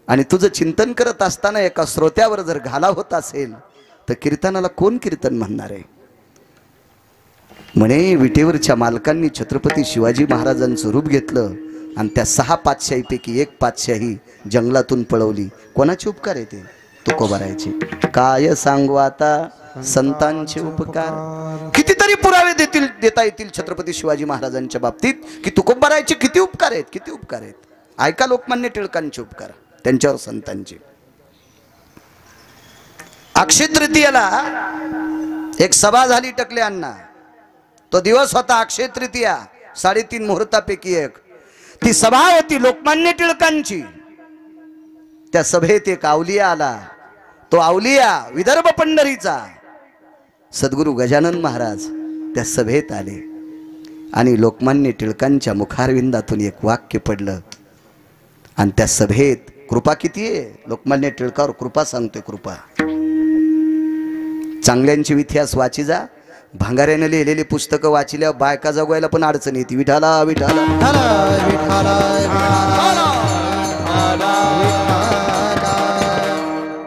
आणि तुझं चिंतन करत असताना एका श्रोत्यावर जर घाला होत असेल तर कीर्तनाला कोण कीर्तन म्हणणार आहे. म्हणे विटेवरच्या मालकांनी छत्रपती शिवाजी महाराजांचं रूप घेतलं आणि त्या 6 पातशाहीपैकी एक पातशाही जंगलातून पळवली. कोणाचे उपकार येते? तुकोबारायचे. काय सांगू आता संतांचे उपकार. कितीतरी पुरावे देता येतील छत्रपती शिवाजी महाराजांच्या बाबतीत की तुकोबारायचे किती उपकार आहेत, किती उपकार आहेत. ऐका लोकमान्य टिळकांचे उपकार, त्यांच्यावर संतांचे. अक्षय तृतीयेला एक सभा झाली टकले अण्णा. तो दिवस होता अक्षय तृतीया. 3.5 मुहूर्तापैकी एक ती सभा होती लोकमान्य टिळकांची. त्या सभेत एक अवलिया आला. तो अवलिया विदर्भ पंढरीचा सद्गुरू गजानन महाराज त्या सभेत आले आणि लोकमान्य टिळकांच्या मुखारविंदातून एक वाक्य पडलं आणि त्या सभेत कृपा किती आहे लोकमान्य टिळकावर कृपा सांगतोय. कृपा चांगल्यांचे इतिहास वाची जा. भांगाऱ्याने लिहिलेली पुस्तकं वाचिल्यावर बायका जगवायला पण अडचण येते. विठाला विठाला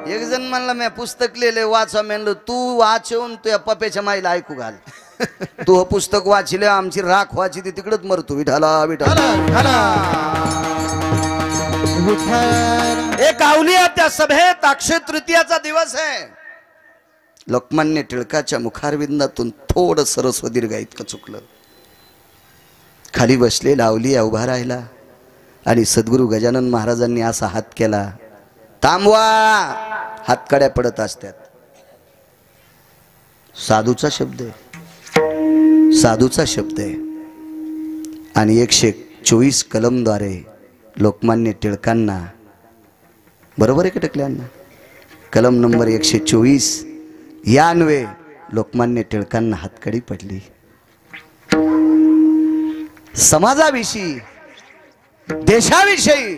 एक जण म्हणला मी पुस्तक लिहिले वाचा. म्हणलं तू वाचवून तुझ्या पप्याच्या माईला ऐकू घाल. तू पुस्तक वाचिले आमची राख वाची ती तिकडच मरतो. विठाला विठाला एक अवलिया त्या सभेत अक्षय तृतीयाचा दिवस आहे. लोकमान्य टिळकाच्या मुखारविंदातून थोडं सरस्व दीर्घ इतकं चुकलं. खाली बसलेला अवलिया उभा राहिला आणि सद्गुरू गजानन महाराजांनी असा हात केला. थांबवा. हातकड्या पडत असतात. साधूचा शब्द आहे. साधूचा शब्द आहे. आणि 124 कलमद्वारे लोकमान्य टिळकांना बरोबर आहे का टकल्यांना कलम नंबर 124 या अन्वे लोकमान्य टिळकांना हातकडी पडली. समाजाविषयी देशाविषयी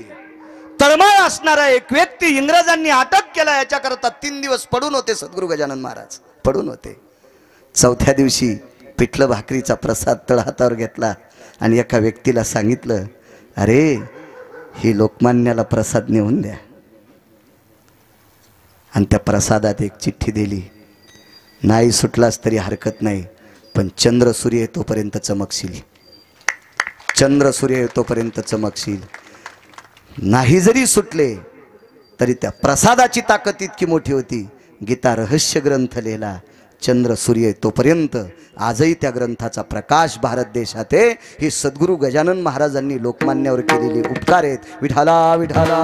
तळमळ असणारा एक व्यक्ती इंग्रजांनी अटक केला. याच्याकरता 3 दिवस पडून होते सद्गुरू गजानन महाराज. पडून होते. 4थ्या दिवशी पिठलं भाकरीचा प्रसाद तळहातावर घेतला आणि एका व्यक्तीला सांगितलं अरे ही लोकमान्याला प्रसाद नेऊन द्या. आणि त्या प्रसादात एक चिठ्ठी दिली. नाही सुटलास तरी हरकत नाही पण चंद्र सूर्य तोपर्यंत चमकशील. चंद्र सूर्य तोपर्यंत चमकशील. नाही जरी सुटले तरी त्या प्रसादाची ताकद इतकी मोठी होती. गीता रहस्य ग्रंथ लिहिला. चंद्र सूर्य तोपर्यंत आजही त्या ग्रंथाचा प्रकाश भारत देशात आहे. ही सद्गुरू गजानन महाराजांनी लोकमान्यावर केलेली उपकार आहेत. विठाला विठाला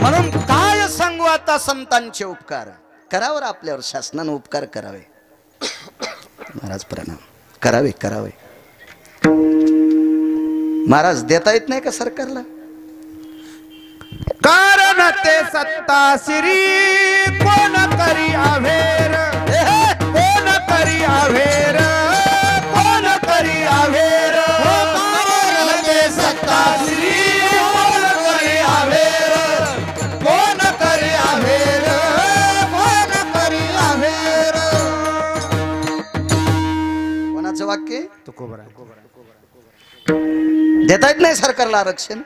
म्हणून काय सांगू आता संतांचे उपकार. करावर आपल्यावर शासनाने उपकार करावे. महाराज प्रणाम करावे करावे. महाराज देता येत नाही का सरकारला. कारण ते सत्ता श्री कोण करी अभेर. कोण करी अभेर. कोण करी अभेर. कारण ते सत्ता श्री कोण करी अभेर. कोण करी अभेर. कोण करी अभेर. कोणाचं वाक्य देता येत नाही सरकारला आरक्षण.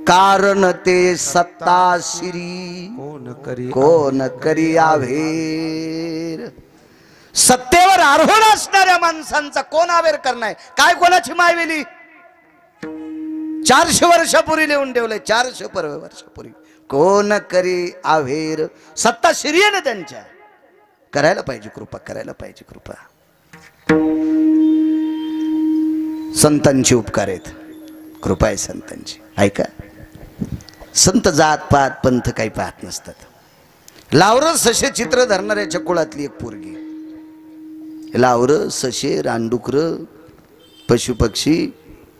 कारण ते सत्ताश्री कोण करी अभेर. सत्तेवर आरोहण असणाऱ्या माणसांचा कोण अभेर करणार. काय कोणाची मायवेली 400 वर्षापूर्वी लिहून ठेवलंय. 400 वर्षापूर्वी कोण करी अभेर. सत्ता श्री आहे ना त्यांच्या. करायला पाहिजे कृपा. करायला पाहिजे कृपा. संतांची उपकार आहेत. कृपा आहे संतांची. ऐका संत जात पात पंथ काही पाहत नसतात. लावरं सशे चित्र धरणाऱ्याच्या कुळातली एक पोरगी. लावरं सशे रानडुकर पशुपक्षी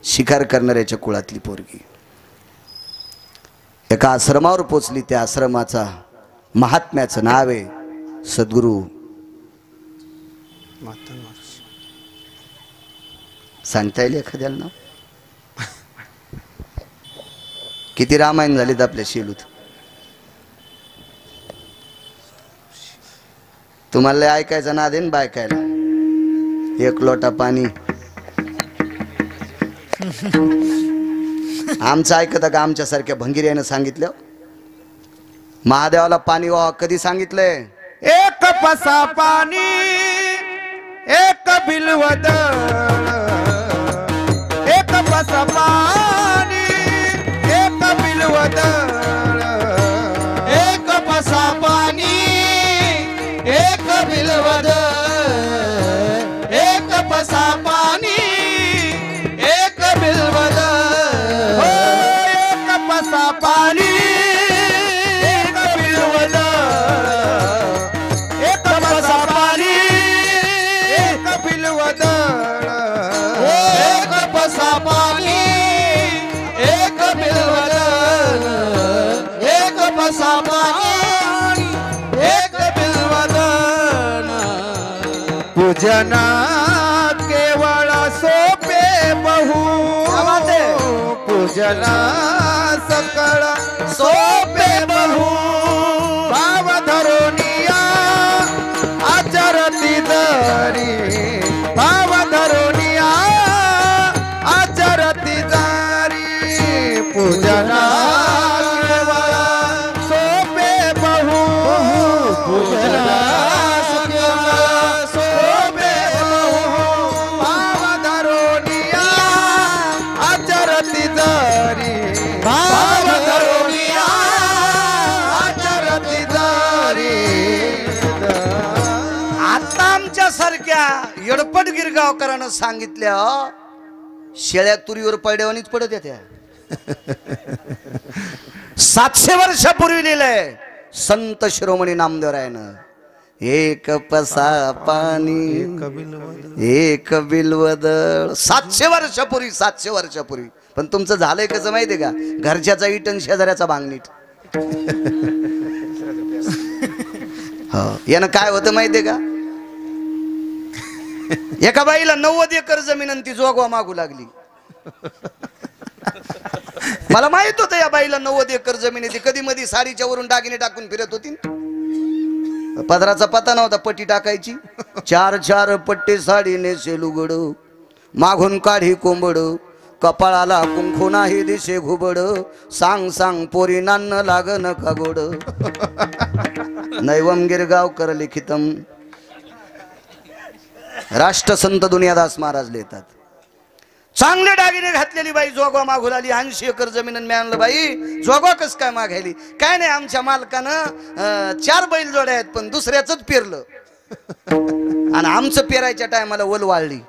शिकार करणाऱ्याच्या कुळातली पोरगी एका आश्रमावर पोचली. त्या आश्रमाचा महात्म्याचं नाव आहे सद्गुरू. सांगता येईल एखाद्याला नाव. किती रामायण झालेत आपल्या शेलूत. तुम्हाला ऐकायचं ना देन बायकायला. एक लोटा पाणी आमचं ऐकतं का. आमच्यासारख्या भंगिऱ्यानं सांगितलं. महादेवाला पाणी व्हा कधी सांगितलंय. एक पसा पाणी एक बिलवद. एक पसा पाणी एक बिलवद. एक पसा पाणी एक बिलवद. एक पसा पाणी एक बिलवद. एक पसा पाणी एक बिलवद. एक पसा पाणी पूजन केवळ सोपे बहु पूजन सकळ सोपे बहु भाव धरुनिया आचरती दरी भाव धरुनिया आचरती दारी पूजन केवळ सोपे बहु पूजन सारख्या येडपट गिरगावकरांना सांगितल्या शेळ्या तुरीवर पडल्यावानीच पडत येत्या 700 वर्षापूर्वी लिहिलंय संत शिरोमणी नामदेवरायानं एक पसा पाणी एक बिलवदळ 700 वर्षापूर्वी 700 वर्षापूर्वी. पण तुमचं झालंय कसं माहितीये का घरच्याचा इट आणि शेजाऱ्याचा भांगनीट. हो यानं काय होतं माहितीये का एका बाईला 90 एकर जमीन आणि ती जोगवा मागू लागली. मला माहित होतं या बाईला 90 एकर जमीन आहे. ती कधी मधी साडीच्या वरून दागिने टाकून फिरत होती. पदराचा पता नव्हता पट्टी टाकायची. 4 पट्टे साडी नेसे लुगड मागून काढी कोंबड कपाळाला कुंकू नाही दिसे घुबड सांग सांग पोरी नान्न लागन का गोड. नैवम गिरगावकर लिखितम राष्ट्रसंत दुनियादास महाराज लिहितात. चांगले दागिने घातलेली बाई जोगवा मागू लागली. 80 एकर जमीन मिळालं बाई जोगवा कस काय मागायली. काय नाही आमच्या मालकानं 4 बैल जोड्या आहेत पण दुसऱ्याच पेरलं आणि आमचं पेरायच्या टायमाला वल वाळली.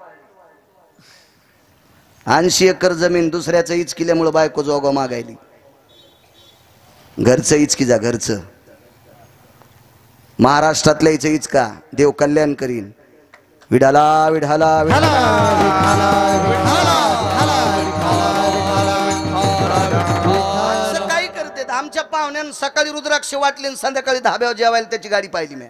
80 एकर जमीन दुसऱ्याचं इचकिल्यामुळे बायको जोगवा मागायली. घरचं इचकी जा घरचं महाराष्ट्रातल्या इचं इचका देव कल्याण करीन. विठाला विठाला विठाला काही करते. आमच्या पाहुण्यानं सकाळी रुद्राक्ष वाटले आणि संध्याकाळी धाब्यावर जेवायला त्याची गाडी पाहिली मी.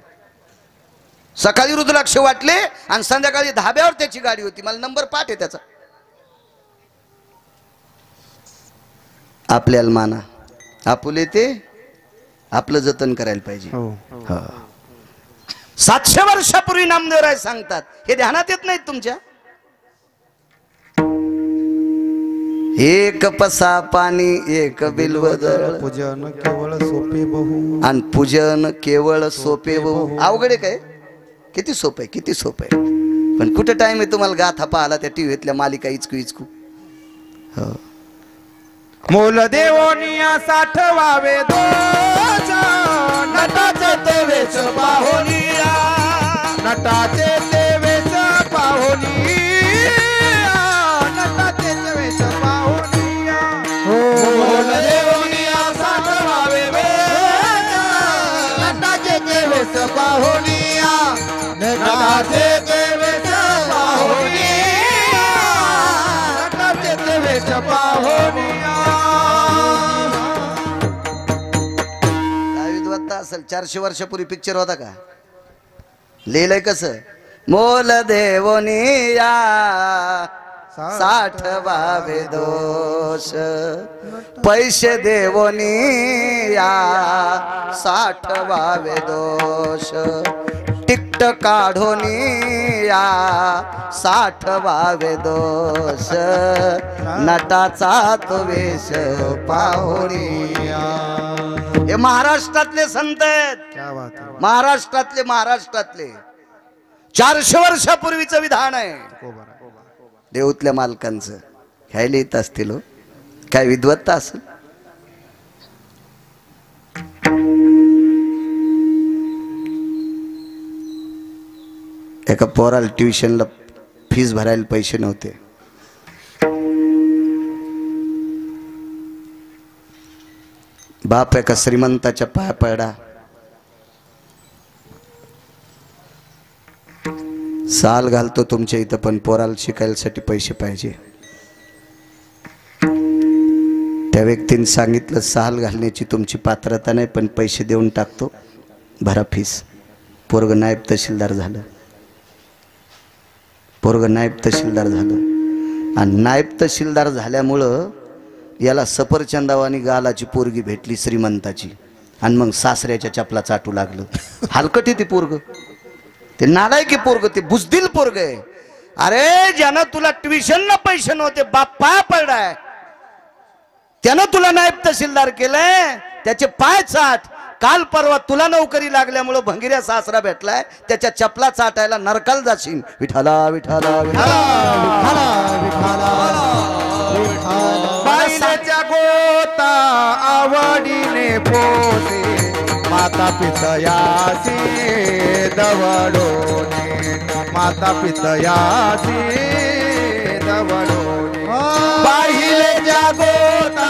सकाळी रुद्राक्ष वाटले आणि संध्याकाळी धाब्यावर त्याची गाडी होती. मला नंबर पाठ आहे त्याचा. आपल्याला माना आपुले ते आपलं जतन करायला पाहिजे. 700 वर्षापूर्वी नामदेवराय सांगतात. हे ध्यानात येत नाहीत तुमच्या. एक पसा पाणी एक बिलवदळ पूजन केवळ सोपे बहु आणि पूजन केवळ सोपे बहु. अवघड आहे काय किती सोपं आहे किती सोपं आहे. पण कुठं टाइम आहे तुम्हाला गाथा पाहाला त्या टीव्हीतल्या मालिका इचकू इचकू. हो मोल देवोनिया साठवावे दोष नटाचे तेवेच पाहोनिया नटाचे तेवेच पाहोनिया नटाचे तेवेच पाहोनिया. मोल देवोनिया साठवावे नटाचे तेवेच पाहोनिया नटाचे तेवेच पाहोनिया नटाचे तेवेच पाहोनिया. असेल 400 वर्षापूर्वी पिक्चर होता का. लिहिलंय कसं मोल देवोनिया साठवावे दोष पैसे देवोनिया साठवावे दोष तिकट काढोनिया साठवावे दोष नटाचा तो वेश पाहुनिया. हे महाराष्ट्रातले संत आहेत. महाराष्ट्रातले 400 वर्षापूर्वीचं विधान आहे. देऊतल्या मालकांचं घ्यायला येत असतील. काय विद्वत्ता असेल. एका पोराला ट्युशनला फीस भरायला पैसे नव्हते. बाप एका श्रीमंताच्या पाया पडा. साल घालतो तुमच्या इथं पण पोराला शिकायसाठी पैसे पाहिजे. त्या व्यक्तीने सांगितलं साल घालण्याची तुमची पात्रता नाही पण पैसे देऊन टाकतो भरा फीस. पोरग नायब तहसीलदार झालं. पोरग नायब तहसीलदार झालं आणि नायब तहसीलदार झाल्यामुळं याला सफरचंदावानी गालाची पोरगी भेटली श्रीमंताची आणि मग सासऱ्याच्या चपला चाटू लागलं. हलकटी ती पोरग, ते नालायकी पोरग, ते बुजदिल पोरग आहे. अरे ज्यानं तुला ट्युशनला पैसे नव्हते बाप पाय पडलाय, त्यानं तुला नायब तहसीलदार केलंय, त्याचे पाय चाट. काल परवा तुला नोकरी लागल्यामुळं भंगिऱ्या सासरा भेटलाय, त्याच्या चपला चाटायला नरकाल जाशील. विठाला विठाला विठाला बाईच्या गोता आवडीने पोसे माता पितयासी दवडोने माता पितयासी दवडोने बाईच्या गोता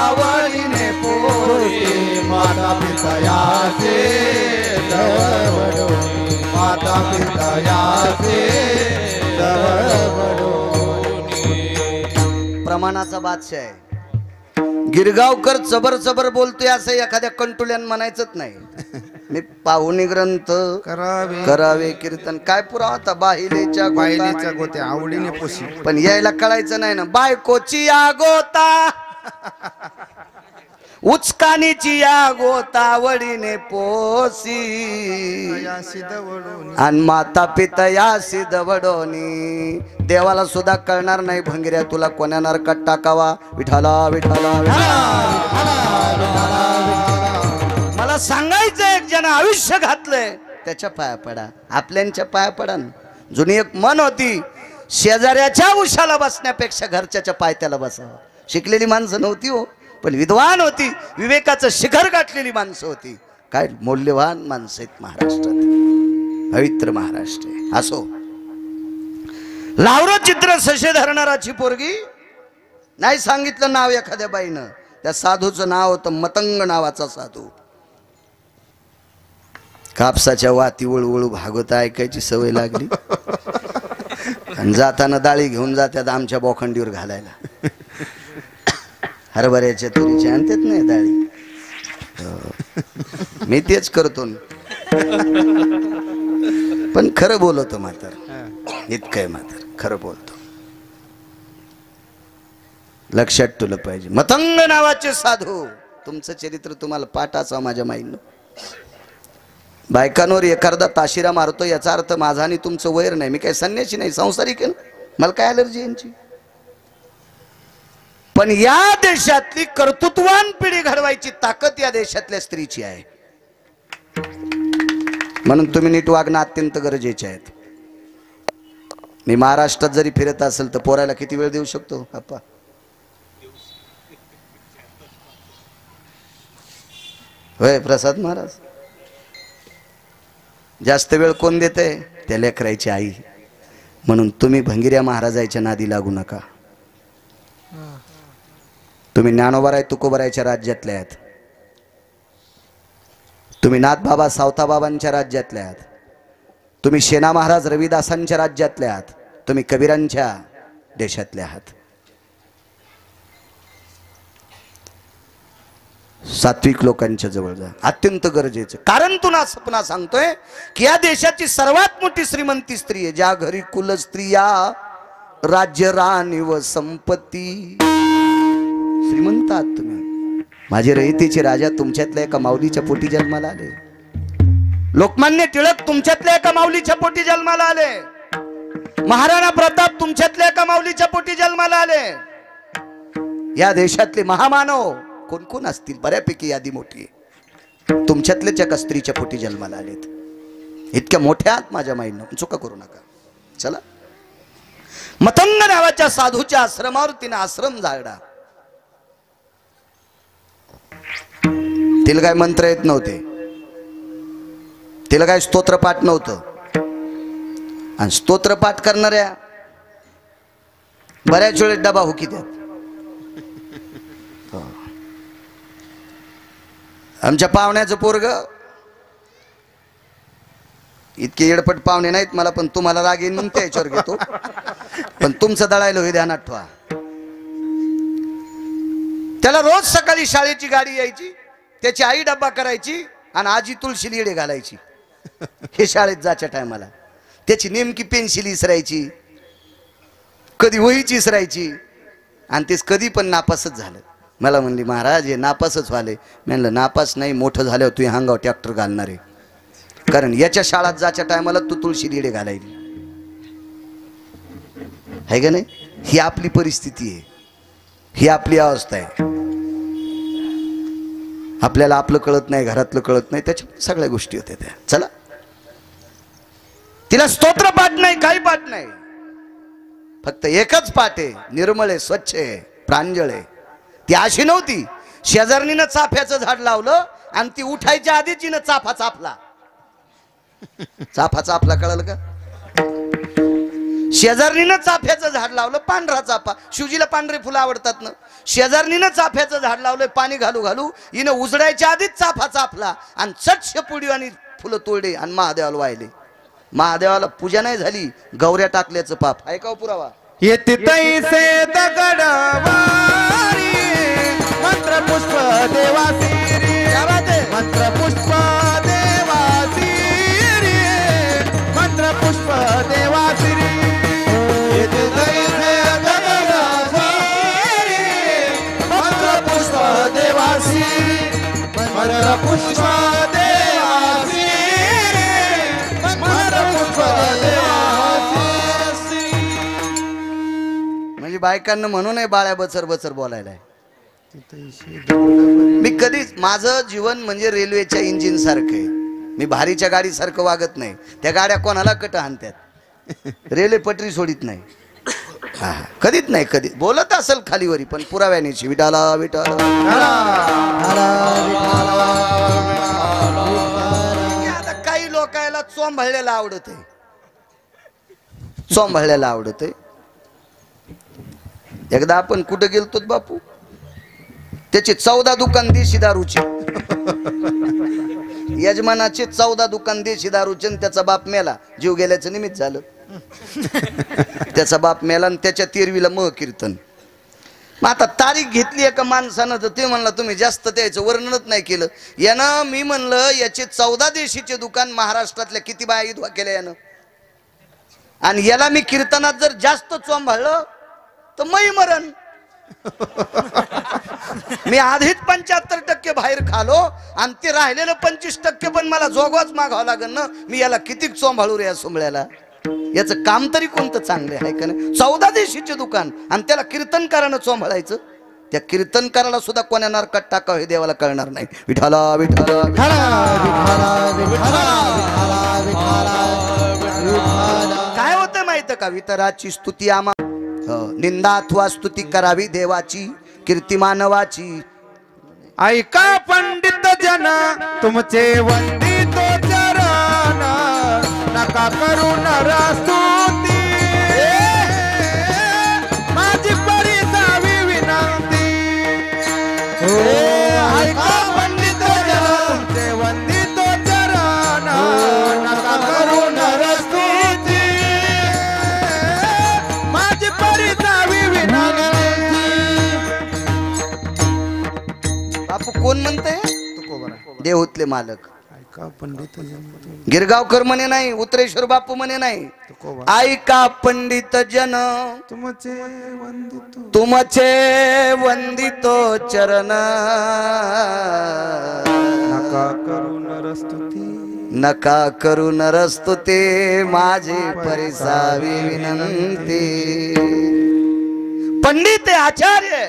आवडीने पोसे माता पितयासी दवडोने माता पितयासी दवडोने. प्रमाणाचा बादशाह आहे. गिरगावकर चबर चबर बोलतोय असं एखाद्या कंटुल्यान म्हणायचंच नाही. मी पाहुणी ग्रंथ करावे कीर्तन काय पुरावा होता. बाहिलेच्या बायलेच्या गोत्या आवडीने पोशी पण यायला कळायचं नाही ना. बायकोची या गोता उचकानीची या गोतावडीने पोसी आणि माता पिता या सिद्धवडोनी. देवाला सुद्धा कळणार नाही भंगिऱ्या तुला कोण्या नरकात टाकावा. विठाला विठाला मला सांगायचं, एक जण आयुष्य घातलंय त्याच्या पाया पडा, आपल्यांच्या पाया पडा. जुनी एक मन होती, शेजाऱ्याच्या उशाला बसण्यापेक्षा घरच्याच्या पायथ्याला बसावं. शिकलेली माणसं नव्हती हो, पण विद्वान होती, विवेकाचं शिखर गाठलेली माणसं होती. काय मौल्यवान माणसं आहेत महाराष्ट्रात, पवित्र महाराष्ट्र आहे. असो, लावरं चित्र सशे धरणाराची पोरगी. नाही सांगितलं नाव एखाद्या बाईनं, त्या साधूचं नाव होतं मतंग नावाचा साधू. कापसाच्या वाती वळवळू भागवत ऐकायची सवय लागली आणि जाताना डाळी घेऊन जात्यात आमच्या बोखंडीवर घालायला. हरभऱ्याच्या तुरीच्या आणतात नाही डाळी, मी तेच करतो पण खरं बोलतो मात्र, इतकंय मात्र खरं बोलतो. लक्षात ठेवलं पाहिजे. मतंग नावाचे साधू, तुमचं चरित्र तुम्हाला पाठ असावं माझ्या माईनं. बायकांवर एखादा ताशिरा मारतो याचा अर्थ माझा आणि तुमचं वैर नाही. मी काही संन्यासी नाही, संसारिक आहे, मला काय अलर्जी यांची. पण या देशातली कर्तृत्ववान पिढी घडवायची ताकद या देशातल्या स्त्रीची आहे. म्हणून तुम्ही नीट वागणं अत्यंत गरजेचे आहेत. मी महाराष्ट्रात जरी फिरत असेल तर पोराला किती वेळ देऊ शकतो अप्पा? होय प्रसाद महाराज, जास्त वेळ कोण देते? त्या लेकरायची आई. म्हणून तुम्ही भंगिऱ्या महाराजाच्या नादी लागू नका. तुम्ही ज्ञानोबाराय तुकोबारायच्या राज्यातले आहेत, तुम्ही नाथबाबा सावताबाबांच्या राज्यातले आहात, तुम्ही शेना महाराज रविदासांच्या राज्यातले आहात, तुम्ही कबीरांच्या देशातले आहात. सात्विक लोकांच्या जवळ जा, अत्यंत गरजेचं. कारण तुला सपना सांगतोय की या देशाची सर्वात मोठी श्रीमंती स्त्री आहे. ज्या घरी कुल स्त्रिया राज्य राणी व संपत्ती. श्रीमंत आहात तुम्ही. माझे रयतेचे राजा तुमच्यातल्या एका माऊलीच्या पोटी जन्माला आले. लोकमान्य टिळक तुमच्यातल्या एका माऊलीच्या पोटी जन्माला आले. महाराणा प्रताप तुमच्यातल्या एका माऊलीच्या पोटी जन्माला आले. या देशातले महामानव कोण कोण असतील? बऱ्यापैकी यादी मोठी आहे. तुमच्यातलेच एका स्त्रीच्या पोटी जन्माला आलेत. इतक्या मोठ्या आहात माझ्या माईनं, चुका करू नका. चला, मतंग नावाच्या साधूच्या आश्रमावर तिने आश्रम जाळला. तिला काय मंत्र येत नव्हते, तिला काय स्तोत्रपाठ नव्हतं. आणि स्तोत्रपाठ करणाऱ्या बऱ्याच वेळेस डबा हुकी द्यात. आमच्या पाहुण्याचं पोरग, इतके येडपट पाहुणे नाहीत मला, पण तुम्हाला राग येईन म्हणून त्याच्यावर घेतो. पण तुमचं दळायला होई ध्यानात ठेवा. त्याला रोज सकाळी शाळेची गाडी यायची, त्याची आई डब्बा करायची आणि आजी तुळशी लिडे घालायची. हे शाळेत जायच्या टायमाला त्याची नेमकी पेन्सिल इसरायची, कधी वही चिसरायची आणि तेच कधी पण नापासच झालं. मला म्हणली महाराज हे नापासच व्हाले. मी म्हणलं नापास नाही, मोठं झाल्यावर तू हांगावर ट्रॅक्टर घालणार आहे. कारण याच्या शाळात जायच्या टायमाला तू तुळशी दिडे घालायली आहे का नाही. ही आपली परिस्थिती आहे, ही आपली अवस्था आहे. आपल्याला आपलं कळत नाही, घरातलं कळत नाही, त्याच्या सगळ्या गोष्टी होत्या त्या. चला, तिला स्तोत्र पाठ नाही, काही पाठ नाही, फक्त एकच पाठ आहे, निर्मळ आहे, स्वच्छ आहे, प्रांजळ आहे. ती अशी नव्हती शेजारणीनं चाफ्याचं झाड लावलं आणि ती उठायच्या आधीच तिनं चाफा चाफला. चाफा चाफला कळलं का. शेजारणीनं चाफ्याचं झाड लावलं, पांढरा चाफा, शिवजीला पांढरे फुलं आवडतात ना. शेजारणीनं चाफ्याचं झाड लावलंय, पाणी घालू घालू हिनं उजडायच्या आधीच चाफा चाफला आणि चटशे पुडी आणि फुलं तोडले आणि महादेवाला वाहिले. महादेवाला पूजा नाही झाली, गौऱ्या टाकल्याचं पाप आहे का पुरावा. येते तैसे दगडवारी मंत्र पुष्प देवासी मंत्र पुष्प देवासी मंत्र पुष्प देवासी. येते तैसे दगडवारी मंत्र पुष्प देवासी मंत्र पुष्प देवासी मंत्र पुष्प देवासी. म्हणजे बायकांना म्हणू नये बाळ्या बचर बचर बोलायला. मी कधीच, माझं जीवन म्हणजे रेल्वेच्या इंजिन सारखं आहे. मी भारीच्या गाडी सारखं वागत नाही. त्या गाड्या कोणाला कट हाणतात, रेल्वे पटरी सोडित नाही. हा, कधीच नाही. कधी बोलत असेल खालीवरी पण पुराव्यानेची विठाला विठाला. आता काही लोकायला चोंभाळलेला आवडत आहे, चोंभाळलेला आवडत आहे. एकदा आपण कुठे गेलतो बापू, त्याचे 14 दुकान देशी दारूचे, यजमानाचे 14 दुकान देशी दारूचे. त्याचा बाप मेला, जीव गेल्याचं निमित्त झालं. त्याचा बाप मेला आणि त्याच्या 13वीला मह कीर्तन. मग आता तारीख घेतली एका माणसानं, तर ते म्हणलं तुम्ही जास्त त्याचं वर्णनच नाही केलं. यानं, मी म्हणलं याचे 14 देशीचे दुकान महाराष्ट्रातल्या किती बाया ईदवा केल्या यानं, आणि याला मी कीर्तनात जर जास्त चोंभाळलं तर मै मरण. मी आधीच 75% बाहेर खालो आणि ते राहिलेलं 25% पण मला जोगवाच मागावं लागेल ना. मी याला किती चोंभाळू रे या सोमळ्याला. याचं काम तरी कोणतं चांगलं आहे का नाही. 14 देशीचे दुकान आणि त्याला कीर्तनकारानं चोंभाळायचं. त्या कीर्तनकाराला सुद्धा कोण्या नरकात टाकावं हे देवाला कळणार नाही. विठाला विठाला काय होतं माहितं का. वितराची स्तुती आमा निंदा अथवा स्तुती करावी देवाची, कीर्ती मानवाची. ऐका पंडित जन तुमचे वंदितो चरण नका करू नरस्तुती माझी परिसावी विनंती. ऐका पंडित जन तुमचे वंदितो चरण नका करू नरस्तुती माझी परिसावी विनंती. बापू कोण म्हणते, देहूतले मालक गिरगावकर म्हणे नाही, उतरेश्वर बापू म्हणे नाही. ऐका पंडित जन तुमचे वंदितो चरण नका करू नरस्तुती माझी परिसावी विनंती. पंडित आचार्य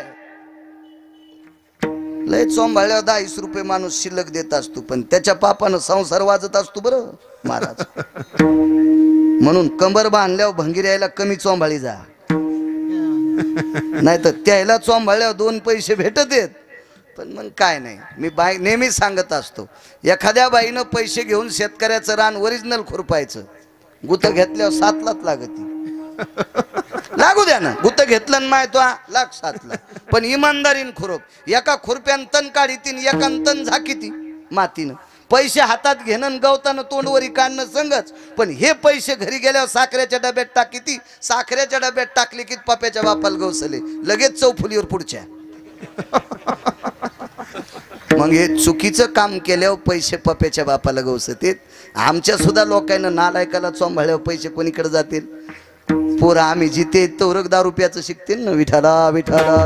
लय चोंभाळ्या 10 रुपये माणूस शिल्लक देत असतो, पण त्याच्या पापानं संसार वाजत असतो बरं महाराज. म्हणून कंबर बांधल्यावर भंगिऱ्याला कमी चोंभाळी जा, नाही तर त्याला चोंभाळल्यावर 2 पैसे भेटत आहेत. पण मग काय नाही, मी नेहमी सांगत असतो, एखाद्या बाईनं पैसे घेऊन शेतकऱ्याचं रान ओरिजिनल खुरपायचं, गुत घेतल्यावर 7 लाख लागती. लागू द्या ना, गुत घेतलं माय तो लाख 7 लाख, पण इमानदारीन खुरप. एका खुरप्यान तण काढीतीन, एका तण झाकीती मातीनं. पैसे हातात घेणं गवतानं तोंडवरी काढणं संगच, पण हे पैसे घरी गेल्यावर साखरेच्या डब्यात टाकीती. साखरेच्या डब्यात टाकले की पप्याच्या बापाला गवसले, लगेच चौफुलीवर पुढच्या. मग हे चुकीचं काम केल्यावर पैसे पप्याच्या बापाला गवसतेत. आमच्या सुद्धा लोकांना नालायकाला चोंभाळल्यावर पैसे कोणीकडे जातील. पोरं आम्ही जिथे तोरक दारू प्याचं शिकतील ना. विठाला विठाला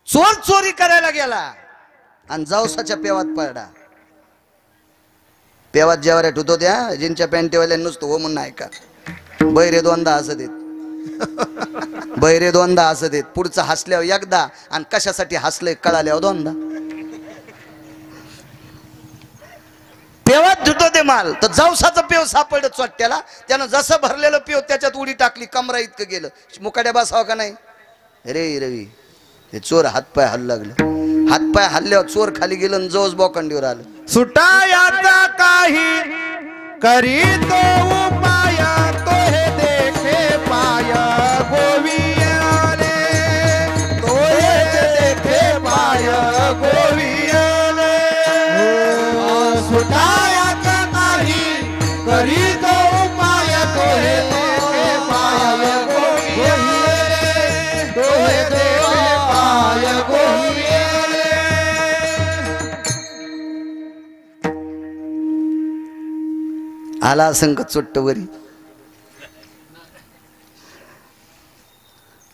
चोर चोरी करायला गेला आणि जावसाच्या पेवात पडला. पेवात जेव्हा ठेवतो त्या जिंच्या पॅन्टीवाल्या नुसतं हो म्हणून ऐका. बैरे दोनदा हसत देत, बैरे दोनदा हसत देत. पुढचं हसल्यावर एकदा आणि कशासाठी हसले कळाल्यावर दोनदा. पेवात धुतो ते माल तर जावसाचं पेव सापडलं चोट्याला. त्यानं जसं भरलेलं पेव त्याच्यात उडी टाकली, कमरा इतकं गेलं. मुकाड्या बसावं का नाही रे रवी. हे चोर हातपाय हल्लं लागलं. हातपाय हल्ल्यावर चोर खाली गेलं आणि जवळ बोकंडीवर आलं. सुटायाचा काही करीतो उपाय तो हे देखे पाय गोवियाले, तो हे देखे पाय गोवियाले. सुटायाचा काही करीतो उपाय तो हे देखे पाय गोवियाले, तो हे देखे पाय गोवियाले. आला संकट चोट्ट वरी.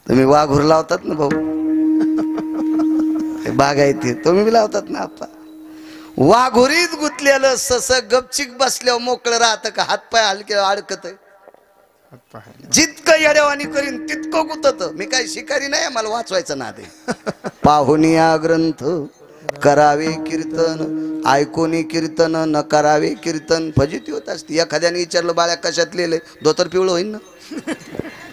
तुम्ही वाघूर लावतात ना भाऊ, बागायती तुम्ही बी लावतात ना आपा. वाघोरीत गुतलेलं सस गपचिक बसल्यावर मोकळं राहतं का. हातपाय हलके अडकत. जितकं येड्यावानी करीन तितकं गुतत. मी काही शिकारी नाही, मला वाचवायचं ना ते. पाहुनिया ग्रंथ करावे कीर्तन, ऐकोनी कीर्तन न करावे कीर्तन. फजिती होत असते. एखाद्याने विचारलं बाळ्या कशात लिहिले, धोतर पिवळं होईल ना.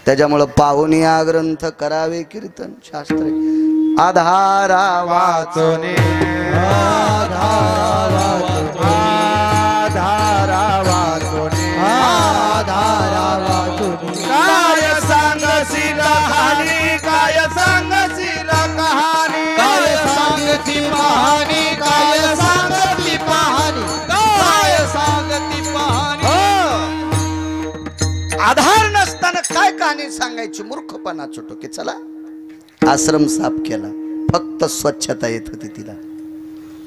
त्याच्यामुळं पाहुनिया ग्रंथ करावे कीर्तन. शास्त्र आधारा वाचोने आधारा वाचोने आधारा वाचोने. काय सांगशील कहाणी, काय सांगशील कहाणी, काय सांगती कहाणी, काय सांगती कहाणी, काय सांगती कहाणी. आधार नसताना काय कहाणी सांगायची. मूर्खपणा छोटो की. चला आश्रम साफ केला, फक्त स्वच्छता येत होती तिला.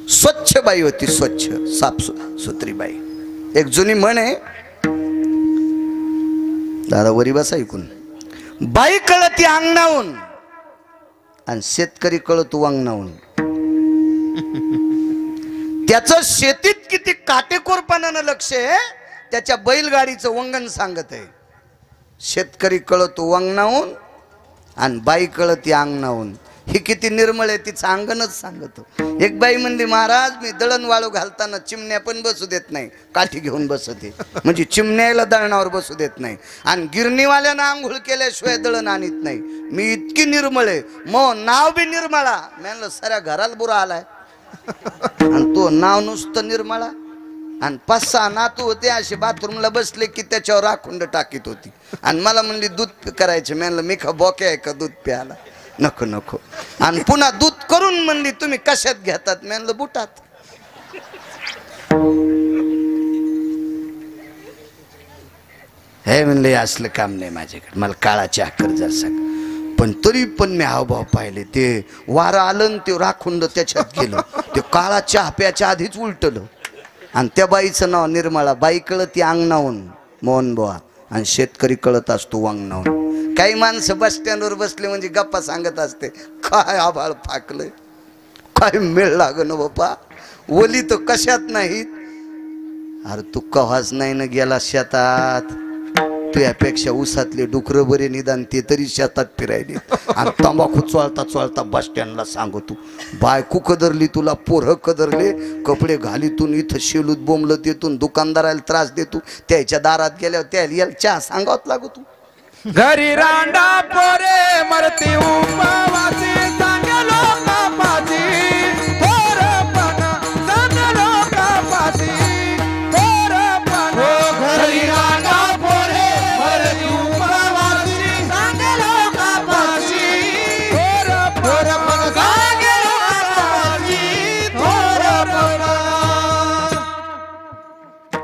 स्वच्छ बाई होती, स्वच्छ साफ सुथरी बाई. एक जुनी म्हण आहे, दादा वरी बसा ऐकून. बाई कळती अंगणाहून आणि शेतकरी कळतो वांगणाहून. त्याचं शेतीत किती काटेकोरपणानं लक्ष आहे, त्याच्या बैलगाडीचं वंगण सांगत आहे. शेतकरी कळतो वांगणाहून आणि बाई कळती अंगणाहून. ही किती निर्मळ आहे तिचं अंगणच सांगतो. एक बाई म्हणली, महाराज मी दळण वाळू घालताना चिमण्या पण बसू देत नाही, काठी घेऊन बसते. म्हणजे चिमण्याला दळणावर बसू देत नाही. आणि गिरणीवाल्यानं आंघोळ केल्याशिवाय दळण आणत नाही. मी इतकी निर्मळ आहे, मग नाव बी निर्मळा. म्हणलं साऱ्या घराला बुरा आलाय. आणि तो नाव नुसतं निर्मळा. आणि 5-6 नातू होते असे बाथरूमला बसले की त्याच्यावर राखुंड टाकीत होती. आणि मला म्हणली दूध करायचे. म्हणलं मी का बोके आहे का दूध प्यायला. नको नको. आणि पुन्हा दूध करून म्हणली तुम्ही कशात घेतात. म्हणलं बुटात. हे म्हणले असलं काम नाही माझ्याकडे, मला काळाची आकर जर पण तरी पण मी हावभाव पाहिले. ते वारं आलं ते राखुंड त्याच्यात गेलं. ते काळा चहा प्याच्या आधीच उलटलं. आणि त्या बाईचं नाव निर्मळा. बाई कळती अंगणाहून मोहन बुवा आणि शेतकरी कळत असतो वांगणाहून. काही माणसं बस स्टँडवर बसले म्हणजे गप्पा सांगत असते. काय आभाळ फाकलंय, काय मेळ लागन बापा. ओली तर कशात नाहीत. अरे तू कव्हाच नाही ना गेला शेतात. तुझ्यापेक्षा उसातले डुकरं बरे निदान ते तरी शेतात फिरायले. आणि तंबाखू चोळता चोळता बस स्टँडला सांगतो बायको कदरली तुला, पोरं कदरले, कपडे घालीतून इथं शेलूत बोंबलत येतून दुकानदाराला त्रास देतो. त्याच्या दारात गेल्यावर त्याला चहा सांगावत लागू तू. घरी रांडा पोरे मरती उपवासी सांगे लोकापासी. थोरपणा सांगे लोकापासी, थोरपणा. घरी रांडा पोरे मरती उपवासी सांगे लोकापासी. थोरपणा सांगे लोकापासी, थोरपणा.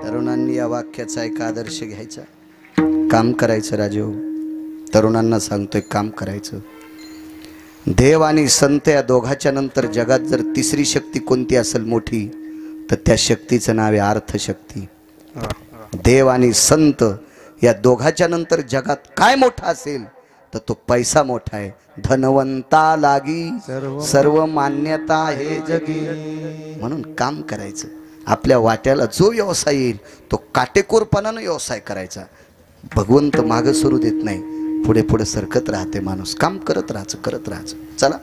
तरुणांनी या वाक्याचा एक आदर्श घ्यायचा. काम करायचं राजे. तरुणांना सांगतोय काम करायचं. देव आणि संत या दोघाच्या नंतर जगात जर तिसरी शक्ती कोणती असेल मोठी, तर त्या शक्तीचं नाव आहे अर्थशक्ती. देव आणि संत या दोघाच्या नंतर जगात काय मोठा असेल तर तो पैसा मोठा आहे. धनवंता लागी सर्व मान्यता हे जगी. म्हणून काम करायचं, आपल्या वाट्याला जो व्यवसाय येईल तो काटेकोरपणानं व्यवसाय करायचा. भगवंत मागं सोडू देत नाही, पुढे पुढे सरकत राहते माणूस. काम करत राहायचं. चला,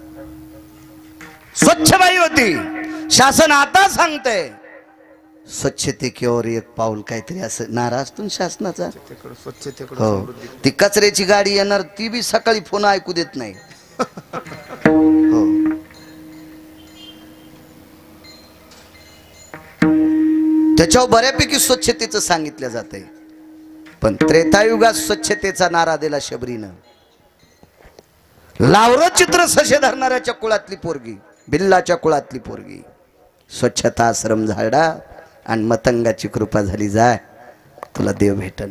स्वच्छ बाई होती, शासन आता सांगतंय स्वच्छते की ओर एक पाऊल. काहीतरी असं नारा असतो शासनाचा. हो, ती कचऱ्याची गाडी येणार, ती बी सकाळी फोन ऐकू देत नाही. हो, त्याच्यावर बऱ्यापैकी स्वच्छतेचं सांगितलं जातंय. पण त्रेतायुगात स्वच्छतेचा नारा दिला शबरीनं. लावरं चित्र सशे धरणाऱ्याच्या कुळातली पोरगी, बिल्लाच्या कुळातली पोरगी. स्वच्छता आश्रम झाडा आणि मतंगाची कृपा झाली, जाय तुला देव भेटन.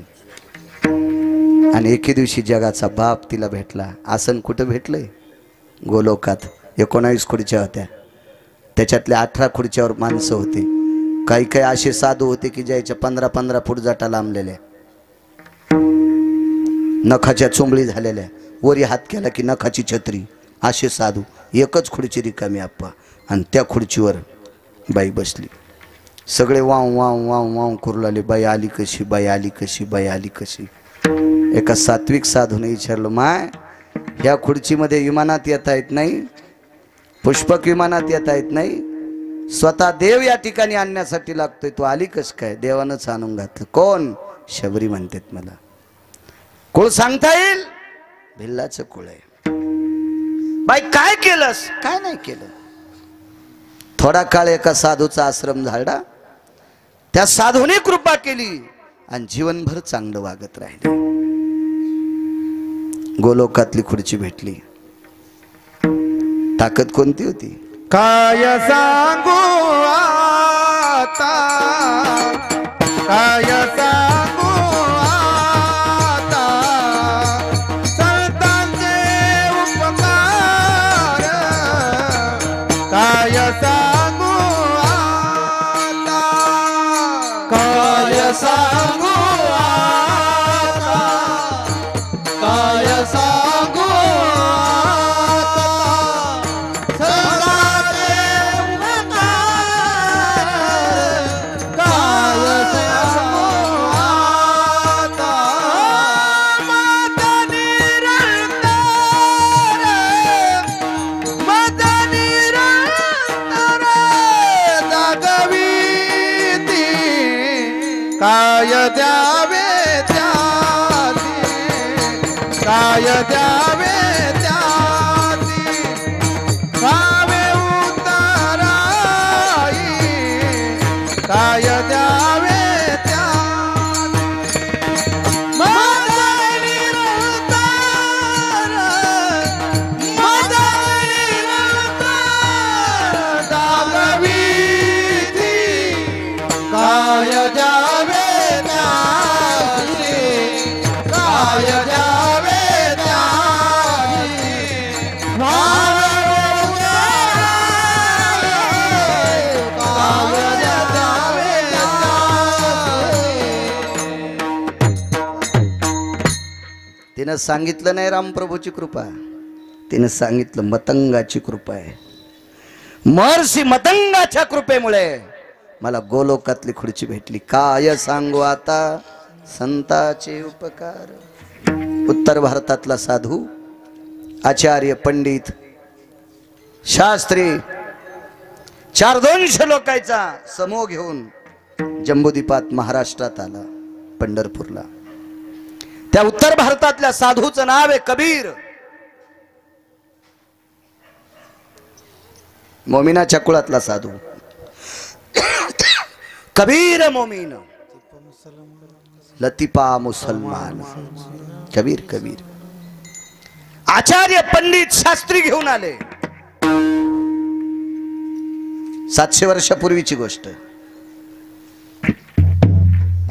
आणि एके दिवशी जगाचा बाप तिला भेटला. आसन कुठं भेटलंय? गोलोकात. 19 खुर्च्या होत्या, त्याच्यातल्या 18 खुर्च्यावर माणसं होती. काही काही असे साधू होते की ज्याच्या 15-15 फूट जाटा लांबलेल्या, नखाच्या चोंबळी झालेल्या, वरी हात केला की नखाची छत्री. असे साधू. एकच खुर्ची रिकामी आप्पा, आणि त्या खुर्चीवर बाई बसली. सगळे वाव वाव वाव वाव करू लागले, बाई आली कशी, बाई आली कशी, बाई आली कशी. एका सात्विक साधूने विचारलं, माय या खुर्चीमध्ये विमानात येता येत नाही, पुष्पक विमानात येता येत नाही, स्वतः देव या ठिकाणी आणण्यासाठी लागतोय, तू आली कस काय? देवानंच आणून घातलं. कोण? शबरी म्हणतात मला. कुळ सांगता येईल? भिल्लाचं कुळ आहे. बाई काय केलंस? काय नाही केलं. थोडा काळ एका साधूचा आश्रम झाडा, त्या साधूने कृपा केली आणि जीवनभर चांगलं वागत राहिले. गोलोकातली खुर्ची भेटली. ताकद कोणती होती? काय सांगू आता, काय सांगू आता, संतांचे उपकार. काय सांगू आता, काय सांगू आता, काय सांगू काय द्यावे त्यासी, काय द्यावे त्यासी, भावे उतराई, काय द्यावे त्यासी. माझा निरंतर, माझा निरंतर दागवीती, काय द्यावे तिनं सांगितलं नाही रामप्रभूची कृपा, तिनं सांगितलं मतंगाची कृपा आहे. महर्षी मतंगाच्या कृपेमुळे मला गोलोकातली खुर्ची भेटली. काय सांगू आता संताचे उपकार. उत्तर भारतातला साधू, आचार्य, पंडित, शास्त्री 400 लोकांचा समूह घेऊन जम्बूद्वीपात महाराष्ट्रात आला, पंढरपूरला. त्या उत्तर भारतातल्या साधूचं नाव आहे कबीर. मोमिनाच्या कुळातला साधू कबीर मोमीन, लतीफा मुसलमान. कबीर कबीर. आचार्य, पंडित, शास्त्री घेऊन आले. 700 वर्षापूर्वीची गोष्ट.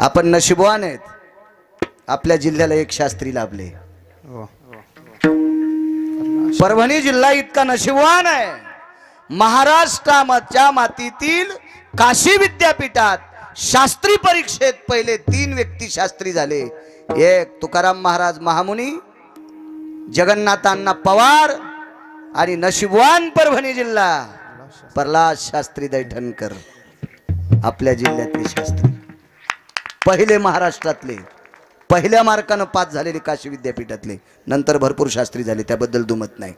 आपण नशिबवान आहेत, आपल्या जिल्ह्याला एक शास्त्री लाभले. परभणी जिल्हा इतका नशीबवान आहे, महाराष्ट्राच्या मातीतील काशी विद्यापीठात शास्त्री परीक्षेत पहिले 3 व्यक्ती शास्त्री झाले. एक तुकाराम महाराज महामुनी, जगन्नाथ अण्णा पवार आणि नशीबवान परभणी जिल्हा प्रल्हाद शास्त्री दैठणकर. आपल्या जिल्ह्यातले शास्त्री पहिले, महाराष्ट्रातले पहिल्या मार्कानं पास झालेले काशी विद्यापीठातले. नंतर भरपूर शास्त्री झाले, त्याबद्दल दुमत नाही.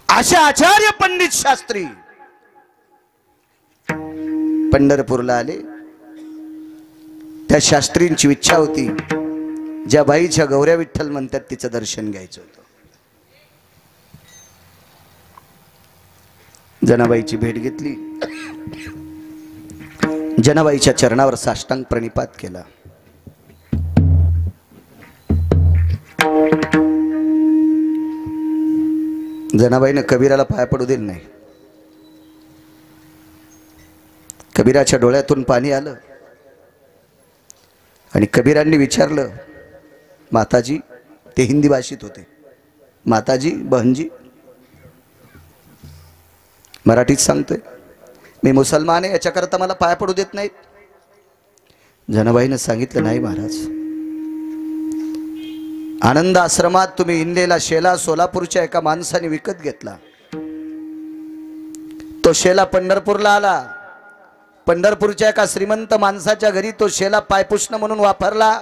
अशा आचार्य पंडित शास्त्री पंढरपूरला आले. त्या शास्त्रींची इच्छा होती, ज्या बाईच्या गौऱ्या विठ्ठल म्हणतात तिचं दर्शन घ्यायचं होतं. जनाबाईची भेट घेतली, जनाबाईच्या चरणावर साष्टांग प्रणिपात केला. जनाबाईनं कबीराला पाया पडू दिलं नाही. कबीराच्या डोळ्यातून पाणी आलं आणि कबीरांनी विचारलं, माताजी, ते हिंदी भाषेत होते, माताजी बहनजी, मराठीत सांगतोय, मी मुसलमान आहे, याच्याकरता मला पाया पडू देत नाहीत. जनाबाईनं सांगितलं, नाही महाराज, आनंद आश्रमात तुम्ही इंदलेला शेला सोलापूरच्या एका माणसाने विकत घेतला. तो शेला पंढरपूरला आला. पंढरपूरच्या एका श्रीमंत माणसाच्या घरी तो शेला पायपुष्ण म्हणून वापरला.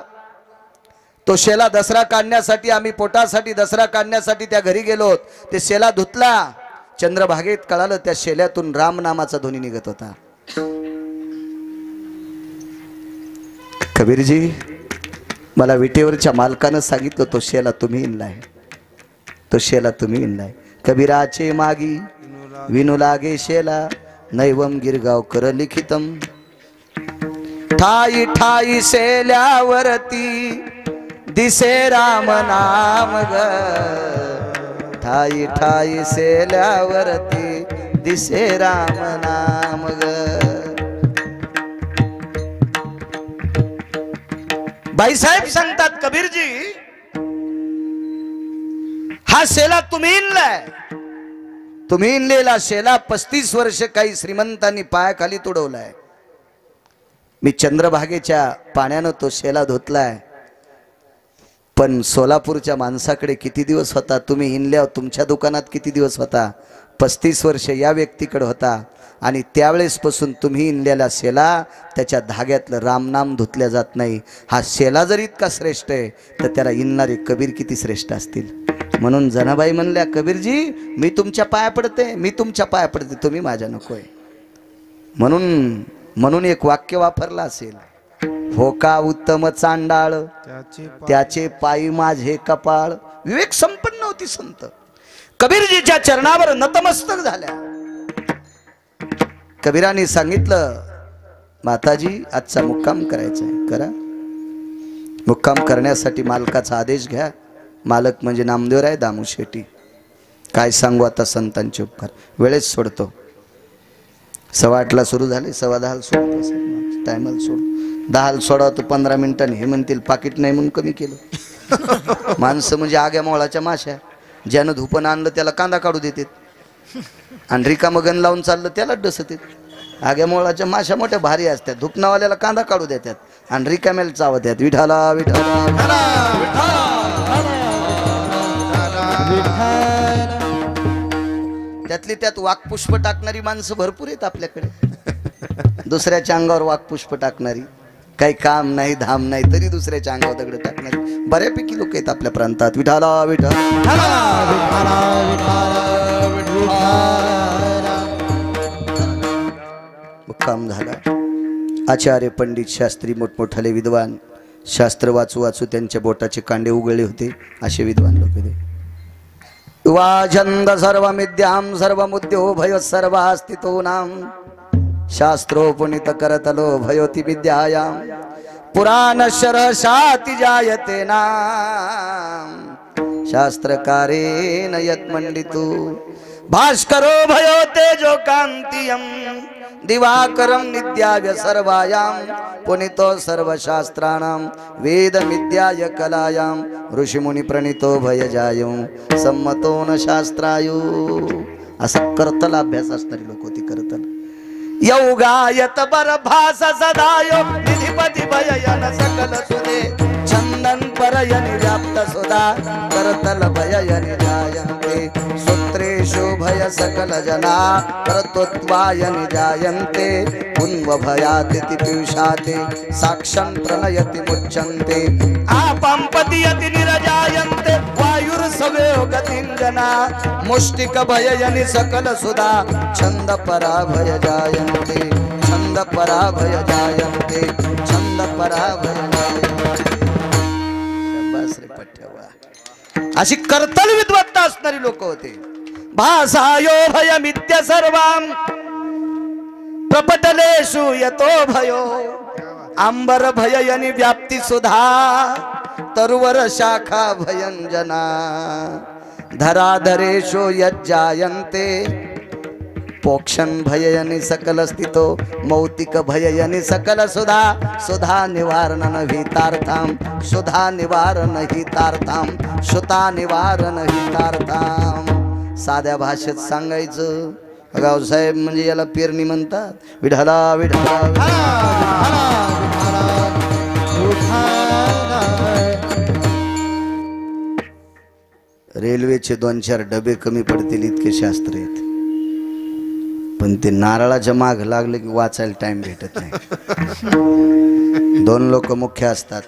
तो शेला दसरा काढण्यासाठी, आम्ही पोटासाठी दसरा काढण्यासाठी त्या घरी गेलो. ते शेला धुतला. चंद्रभागेत कळालं, त्या शेल्यातून राम नामाचा ध्वनी निघत होता. कबीरजी, मला विटेवरच्या मालकानं सांगितलं, तो शेला तुम्ही इनलाय, तो शेला तुम्ही इनलाय. कबीराचे मागी विनू लागे शेला, नैवम गिरगाव कर लिखितम. ठाई ठाई शेल्यावरती दिसे राम नाम ग, ठाई ठाई शेल्यावरती दिसे राम नाम ग. बाईसाहेब सांगतात, कबीरजी, हा शेला तुम्ही इनलाय, तुम्ही इनलेला शेला 35 वर्ष काही श्रीमंतांनी पायाखाली तुडवलाय. मी चंद्रभागेच्या पाण्यानं तो शेला धुतलाय, पण सोलापूरच्या माणसाकडे किती दिवस होता, तुम्ही इनल्यावर तुमच्या दुकानात किती दिवस होता, 35 वर्ष या व्यक्तीकडे होता. आणि त्यावेळेसपासून तुम्ही इनलेला शेला, त्याच्या धाग्यातलं रामनाम धुतल्या जात नाही. हा शेला जर इतका श्रेष्ठ आहे, तर त्याला इनणारे कबीर किती श्रेष्ठ असतील. म्हणून जनाबाई म्हणल्या, कबीरजी, मी तुमच्या पाया पडते, मी तुमच्या पाया पडते, तुम्ही माझ्या नकोय. म्हणून एक वाक्य वापरलं असेल, हो का उत्तम चांडाळ, त्याचे पायी माझे कपाळ. विवेक संपन्न होती संत. कबीरजीच्या चरणावर नतमस्तक झाल्या. कबीरांनी सांगितलं, माताजी, आजचा मुक्काम करायचा आहे, करा. मुक्काम करण्यासाठी मालकाचा आदेश घ्या. मालक म्हणजे नामदेवराय दामू शेट्टी. काय सांगू आता संतांचे उपकार. वेळेस सोडतो. 8:15 सुरू झाले, 10:15 सोडतो, टायमाला सोड. 10 सोडा तो 15 मिनिटांनी. हे म्हणतील पाकिट नाही म्हणून कमी केलं. माणसं म्हणजे आग्या मोळाच्या माश्या. ज्यानं धुपण आणलं त्याला कांदा काढू देतात, आणि रिकामं गण लावून चाललं त्याला डसतात. आग्या मोळाच्या माश्या मोठ्या भारी असतात. धुपनावाल्याला कांदा काढू देतात आणि रिकाम्याला चावतात. विठाला विठाला. त्यातली त्यात वाकपुष्प टाकणारी माणसं भरपूर आहेत आपल्याकडे. दुसऱ्याच्या अंगावर वाकपुष्प टाकणारी, काही काम नाही धाम नाही तरी दुसऱ्याच्या अंगावर दगड टाकणारी बऱ्यापैकी लोक आहेत आपल्या प्रांतात. विठाला विठाला. मुक्काम झाला. आचार्य पंडित शास्त्री मोठमोठाले विद्वान, शास्त्र वाचू वाचू त्यांच्या बोटाचे कांडे उगळले होते, असे विद्वान लोक होते. युवाजंद सर्वमिद्याम सर्वमुद्यो भय सर्वास्तितो नाम, शास्त्रोपनीत करतलो भयोति विद्यायाम, पुराण शरशाति जायते नाम, शास्त्रकारेण यत् मंडितो भास्करो भयो तेजो कांतियम, दिवाकरं नित्याय सर्वायां पुनितो सर्वशास्त्राणां वेदमिद्याय कलायां ऋषिमुनी प्रणितो भयजायो सम्मतो न शास्त्रायो. असा करतल अभ्यास असणारी लोक होती. करतल योगायत बरभास सदायो निधिपती भययन सकल सुदे चंदन परयन व्याप्त सुधा करतल भययन जायन्ते सूत्रेषु भय सकल जना कर्तृत्वाय निजायन्ते पुन्व भयातिथि पीयूषाते साक्षं प्रणयति मुच्यन्ते आपंपतियति निरजायन्ते वायुर्सवेव गतिं जना मुष्टिक भययनि सकल सुधा छंद पराभय जायन्ते छंद पराभय जायन्ते छंद पराभय जायन्ते. शाबास रे पठ्यवा. अशी कर्तल विद्वत्ता असणारी लोक होते. भासायो भयमित्य सर्वां प्रपटलेषु यतो भयो अंबर भययनि व्याप्ति सुधा तरुवर शाखा भयंजना धराधरेषु यज्जायन्ते पोक्षण भययनि सकल स्थितो मौतिक भययनि सकल सुधा सुधा निवारण हितार्थाम सुधा निवारण हितार्थाम सुता निवारण हितार्थाम. साध्या भाषेत सांगायचं गावसाहेब म्हणजे याला पेरणी म्हणतात. विढला विढला रेल्वेचे 2-4 डबे कमी पडतील इतके शास्त्र आहेत. पण ते नारळाच्या माग लागले की वाचायला टाइम भेटत नाही. 2 लोक मुख्य असतात.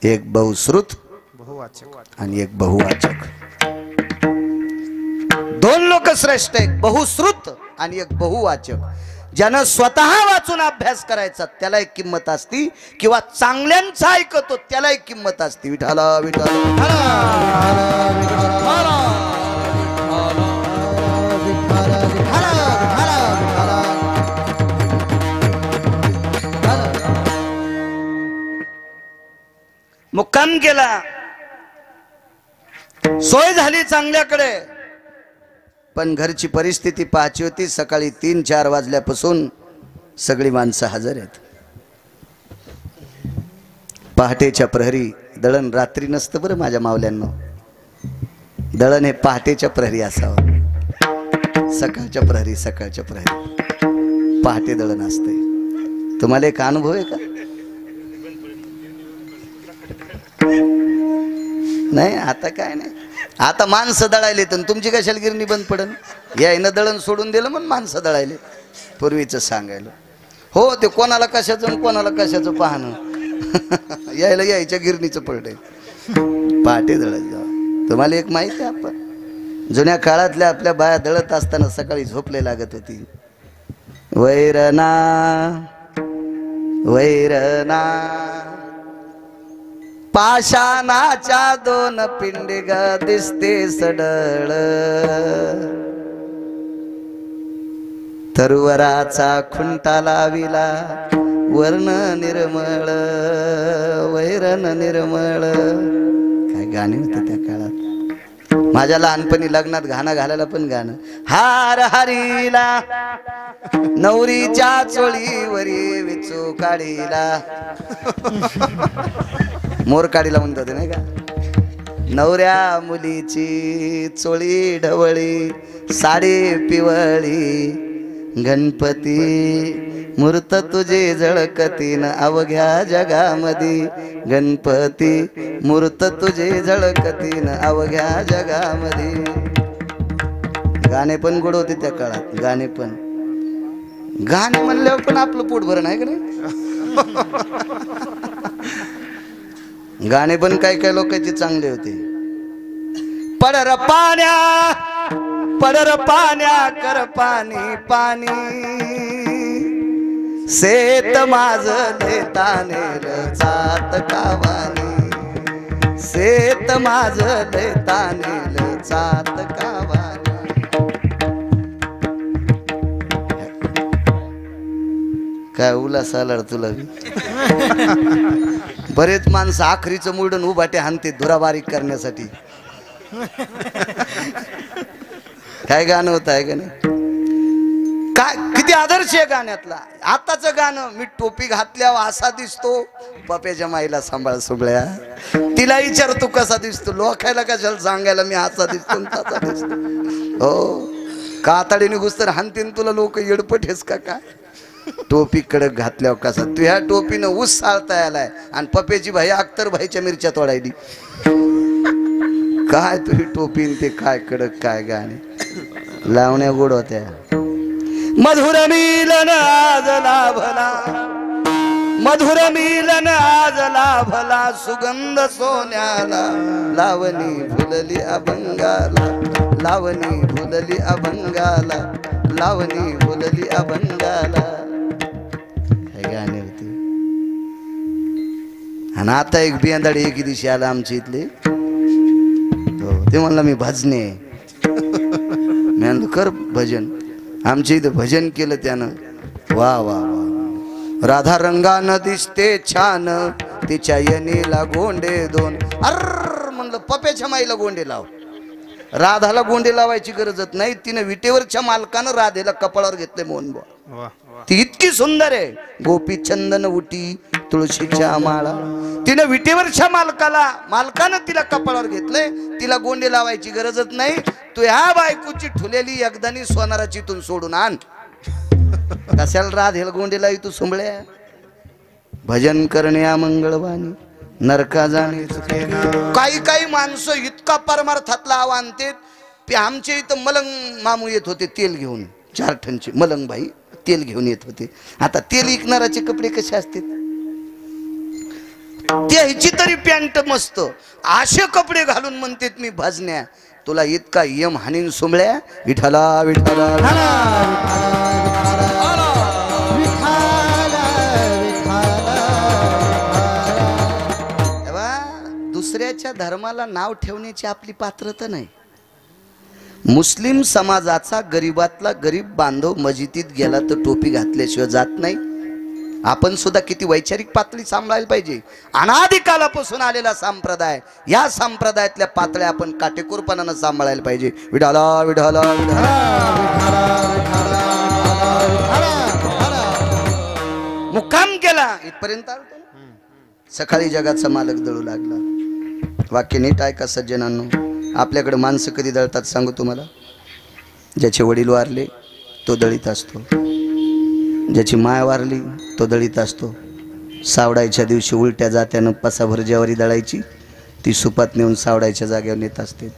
एक बहुश्रुत आणि एक बहुवाचक. 2 लोक श्रेष्ठ, एक बहुश्रुत आणि एक बहुवाचक. ज्यानं स्वतः वाचून अभ्यास करायचा त्याला एक किंमत असती किंवा चांगल्यांचा ऐकतो त्याला एक किंमत असती. विठाला विठाला मुक्काम केला. सोय झाली चांगल्याकडे. पण घरची परिस्थिती पाहायची होती. सकाळी 3-4 वाजल्यापासून सगळी माणसं हजर आहेत. पहाटेच्या प्रहरी दळण रात्री नसतं बरं माझ्या मावल्यांना. दळण हे पहाटेच्या प्रहरी असावं. सकाळच्या प्रहरी सकाळच्या प्रहरी पहाटे दळण असते. तुम्हाला एक अनुभव आहे का? नाही आता काय नाही. आता माणसं दळायले तर तुमची कशाला गिरणी बंद पडन. यायनं दळण सोडून दिलं म्हणून माणसं दळायले. पूर्वीचं सांगायला हो ते कोणाला कशाचं कोणाला कशाचं पाहणं यायला यायच्या गिरणीचं पडलंय. पहाटे दळत जावं. तुम्हाला एक माहिती आहे आपण जुन्या काळातल्या आपल्या बाया दळत असताना सकाळी झोपले लागत होती. वैरना वैरना पाषाणाच्या 2 पिंडी ग दिसते सडळ तरुवराचा खुंटा लाविला वर्ण निर्मळ वैरण निर्मळ. काय गाणे होते त्या काळात. माझ्या लहानपणी लग्नात गाणं घालायला पण गाणं. हार हरीला नवरीच्या चोळीवरी विचू काढीला मोर काढीला म्हणत होते नाही का. नवऱ्या मुलीची चोळी ढवळी साडी पिवळी गणपती मूर्त तुझे झळकतीन अवघ्या जगामधी गणपती मूर्त तुझे झळकतीन अवघ्या जगामधी. गाणे पण गोड होते त्या काळात. गाणे पण गाणे म्हणल्यावर पण आपलं पोट भरण आहे का नाही. गाणे पण काय काय लोकांचे चांगले होते. पडर पाण्या कर पाणी पाणी शेत माझ देतानेल जात कावानी शेत माझ देतानेल जात कावानी. काय उल्हास आला तुला. बरेच माणसं आखरीचं मुरडून उभाटे हाणते धुरा बारीक करण्यासाठी. काय गाणं होत आहे का नाही. काय किती आदर्श आहे गाण्यातला. आताचं गाणं मी टोपी घातल्यावर असा दिसतो, पप्याच्या माईला सांभाळ सुगळ्या, तिला विचार तू कसा दिसतो, लोकायला कशाला सांगायला मी असा दिसतो तसा दिसतो. हो कातडीने घुसतर हानतीन तुला लोक येडपट हेस का काय. टोपी कडक घातल्यावर कसा तू ह्या टोपीनं ऊस साळता आलाय आणि पप्याची भाई अख्तर भाईच्या मिरच्या तोडायली. काय तुझी टोपीन ते काय कडक काय गाणे लावण्या गोड होत्या. मधुर मिलन आज लाभला, मधुर मिलन आज लाभला, सुगंध सोन्याला, लावणी फुलली अभंगाला, लावणी फुलली अभंगाला, लावणी फुलली अभंगाला. काय गाणे होते. आणि आता एक बियांदाडी एके दिवशी आला आमच्या इथले, ते म्हणला मी भजने. मी म्हणलो कर भजन. आमच्या इथं भजन केलं त्यानं. वा वा वा. राधा रंगानं दिसते छान, तिच्या यनीला गोंडे दोन. अर म्हणलं पप्याच्या माईला गोंडे लाव. राधाला गोंडे लावायची गरजच नाही, तिनं विटेवरच्या मालकानं राधेला कपाळावर घेतले मोहन बुवा. ती इतकी सुंदर आहे. गोपी चंदन उटी तुळशीच्या माळा. तिनं विटेवरच्या मालकानं तिला कपाळावर घेतलंय, तिला गोंडे लावायची गरजच नाही. तू ह्या बायकोची ठुलेली एकदानी सोनाराची तून सोडून आण. कशाला राधेला गोंडे लावी तू सुंबळ्या. भजन करण्या मंगळवाणी नरका जाणे. काही काही माणसं इतका परमार्थातला आव्हान ते आमच्या इथं मलंग मामू येत होते तेल घेऊन, 4 टनचे मलंग बाई तेल घेऊन येत होते. आता तेल विकणाराचे कपडे कसे असतात, त्याची तरी पॅन्ट मस्त, असे कपडे घालून म्हणतात मी भजन्या. तुला इतका यम हानीन सुंबळ्या. विठला विठला दुसऱ्याच्या धर्माला नाव ठेवण्याची आपली पात्रता नाही. मुस्लिम समाजाचा गरीबातला गरीब बांधव मस्जिदीत गेला तर टोपी घातल्याशिवाय जात नाही. आपण सुद्धा किती वैचारिक पातळी सांभाळायला पाहिजे. अनादिकालापासून आलेला संप्रदाय, या संप्रदायातल्या पातळ्या आपण काटेकोरपणानं सांभाळायला पाहिजे. विठाला विठाला मुक्काम केला इथपर्यंत आलो. सकाळी जगाचा मालक दळू लागला. वाक्य नीट ऐका सज्जनांनो. आपल्याकडे माणसं कधी दळतात सांगू तुम्हाला. ज्याचे वडील वारले तो दळीत असतो, ज्याची माय वारली तो दळीत असतो. सावडायच्या दिवशी उलट्या जात्यानं पसाभर ज्वारी दळायची, ती सुपात नेऊन सावडायच्या जागेवर नेत असते.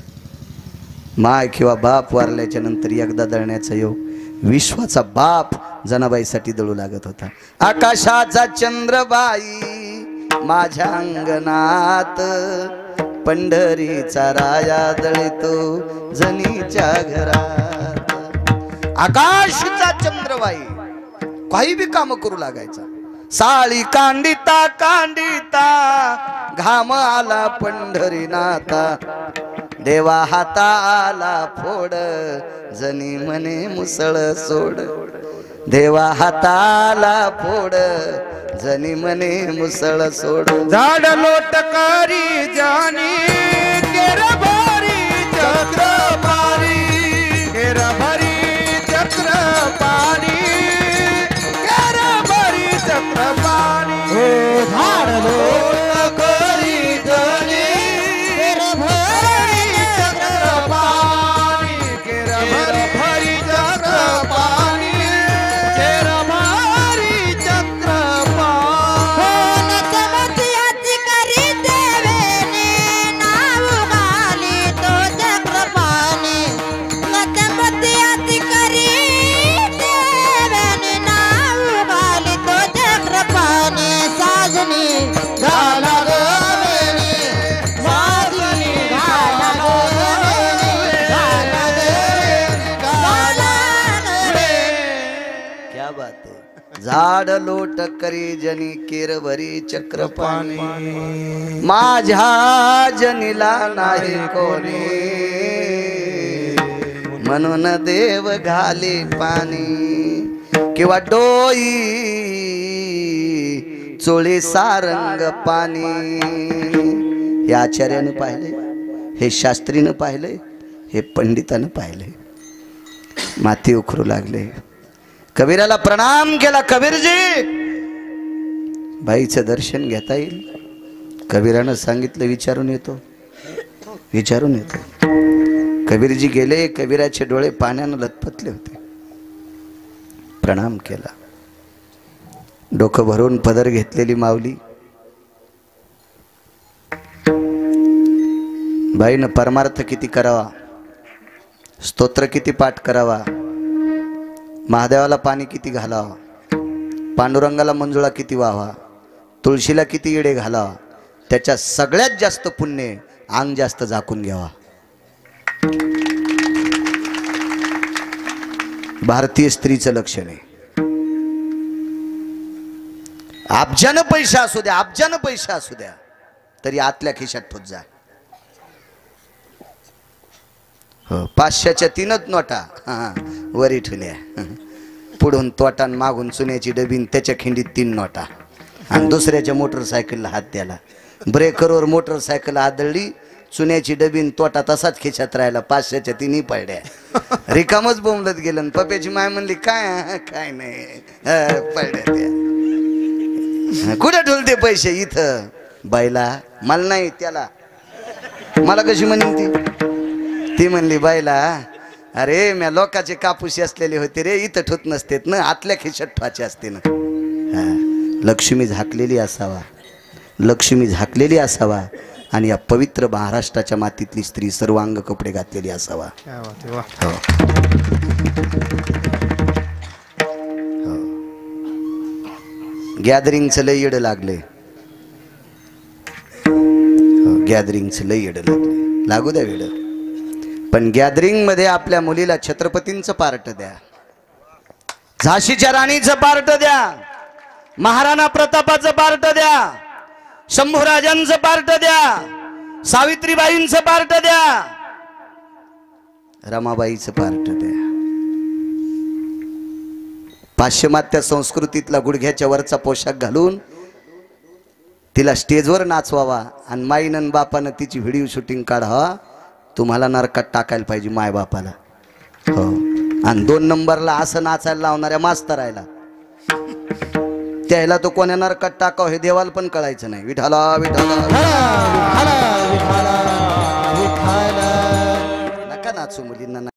माय किंवा बाप वारल्याच्या नंतर एकदा दळण्याचा योग विश्वाचा बाप जनाबाईसाठी दळू लागत होता. आकाशाचा चंद्रबाई माझ्या अंगणात, पंढरीचा राया दळतो जनीच्या घरात. आकाशचा चंद्रबाई काही बी काम करू लागायचा. साळी कांडिता कांडिता घाम आला पंढरीनाथा, देवा हाता आला फोड जनी म्हणे मुसळ सोड. देवा हाताला फोड जनी म्हणे मुसळ सोड. झाड लोटकारी जानी केरभरी चक्रपाणी, केरभरी चक्रपाणी, केरभरी चक्रपाणी. झाड लोटकारी जानी केरभरी चक्रपाणी, केरभरी चक्रपाणी, केरभरी चक्रपाणी. नचमतियाची करी देवेने नाव घाली तो चक्रपाणी. नचमतियाची करी देवेने नाव घाली तो चक्रपाणी. साजनी झाला गवेने, साजनी झाला गवेने, झाला गवेने, झाला गवेने. क्या बात है. झाड लोट करी जनी केरभरी चक्रपाणी, माझ्या जनीला नाही कोणी, म्हणून देव घाले पाणी. किंवा डोई चोळी सारंग पाणी. हे आचार्यानं पाहिले, हे शास्त्रीनं पाहिले, हे पंडितानं पाहिले. माती उखरू लागले. कबीराला प्रणाम केला. कबीरजी, बाईचं दर्शन घेता येईल? कबीरानं सांगितलं विचारून येतो. विचारून येतो. कबीरजी गेले. कबीराचे डोळे पाण्यानं लथपथले होते. प्रणाम केला. डोकं भरून पदर घेतलेली माऊली. बाईनं परमार्थ किती करावा, स्तोत्र किती पाठ करावा, महादेवाला पाणी किती घालावा, पांडुरंगाला मंजुळा किती व्हावा, तुळशीला किती येडे घालावा, त्याच्या सगळ्यात जास्त पुण्य अंग जास्त झाकून घ्यावा. भारतीय स्त्रीचं लक्षण आहे. अब्जानं पैसा असू द्या, अब्जानं पैसा असू द्या, तरी आतल्या खिशात ठोत जा. हो, 500च्या 3च नोटा वरी ठेवल्या. पुढून तोटान मागून चुन्याची डबीन, त्याच्या खिंडीत 3 नोटा. आणि दुसऱ्याच्या मोटरसायकलला हात द्याला. ब्रेकरवर मोटरसायकल आदळली, चुन्याची डबीन तोटा तसाच खिशात राहिला. 500च्या 3 पडल्या. रिकामच बोंबलत गेलं. आणि पप्याची माय म्हणली काय काय नाही, पडल्या त्या. कुठे ठेवले ते पैसे? इथं. बाईला मला नाही, त्याला. मला कशी म्हणली ती म्हणली बाईला, अरे म्या लोकाचे कापूस असलेले होते रे, इथं ठोत नसतेत ना, आतल्या खिशात ठेवायचे असते ना. लक्ष्मी झाकलेली असावा, लक्ष्मी झाकलेली असावा. आणि या पवित्र महाराष्ट्राच्या मातीतली स्त्री सर्वांग कपडे घातलेली असावा. हो. गॅदरिंगचं लय येड लागले. गॅदरिंगचं लय येड लागले. लागू द्या वेड, पण गॅदरिंग मध्ये आपल्या मुलीला छत्रपतींचं पार्ट द्या, झाशीच्या राणीचं पार्ट द्या, महाराणा प्रतापाचं पार्ट द्या, शंभूराजांचं पार्ट द्या, सावित्रीबाईंचं पार्ट द्या, रमाबाईचं पार्ट द्या. पाश्चिमात्य संस्कृतीतला गुडघ्याच्या वरचा पोशाख घालून तिला स्टेजवर नाचवावा. आणि माईनं बापानं तिची व्हिडिओ शूटिंग काढावा. तुम्हाला नरकात टाकायला पाहिजे माय बापाला. हो. आणि 2 नंबरला असं नाचायला लावणाऱ्या मास्तरायला, त्याला तो कोण्या नरकात टाकाव हे देवाला पण कळायचं नाही. विठाला विठाला नका नाचू मुलींना.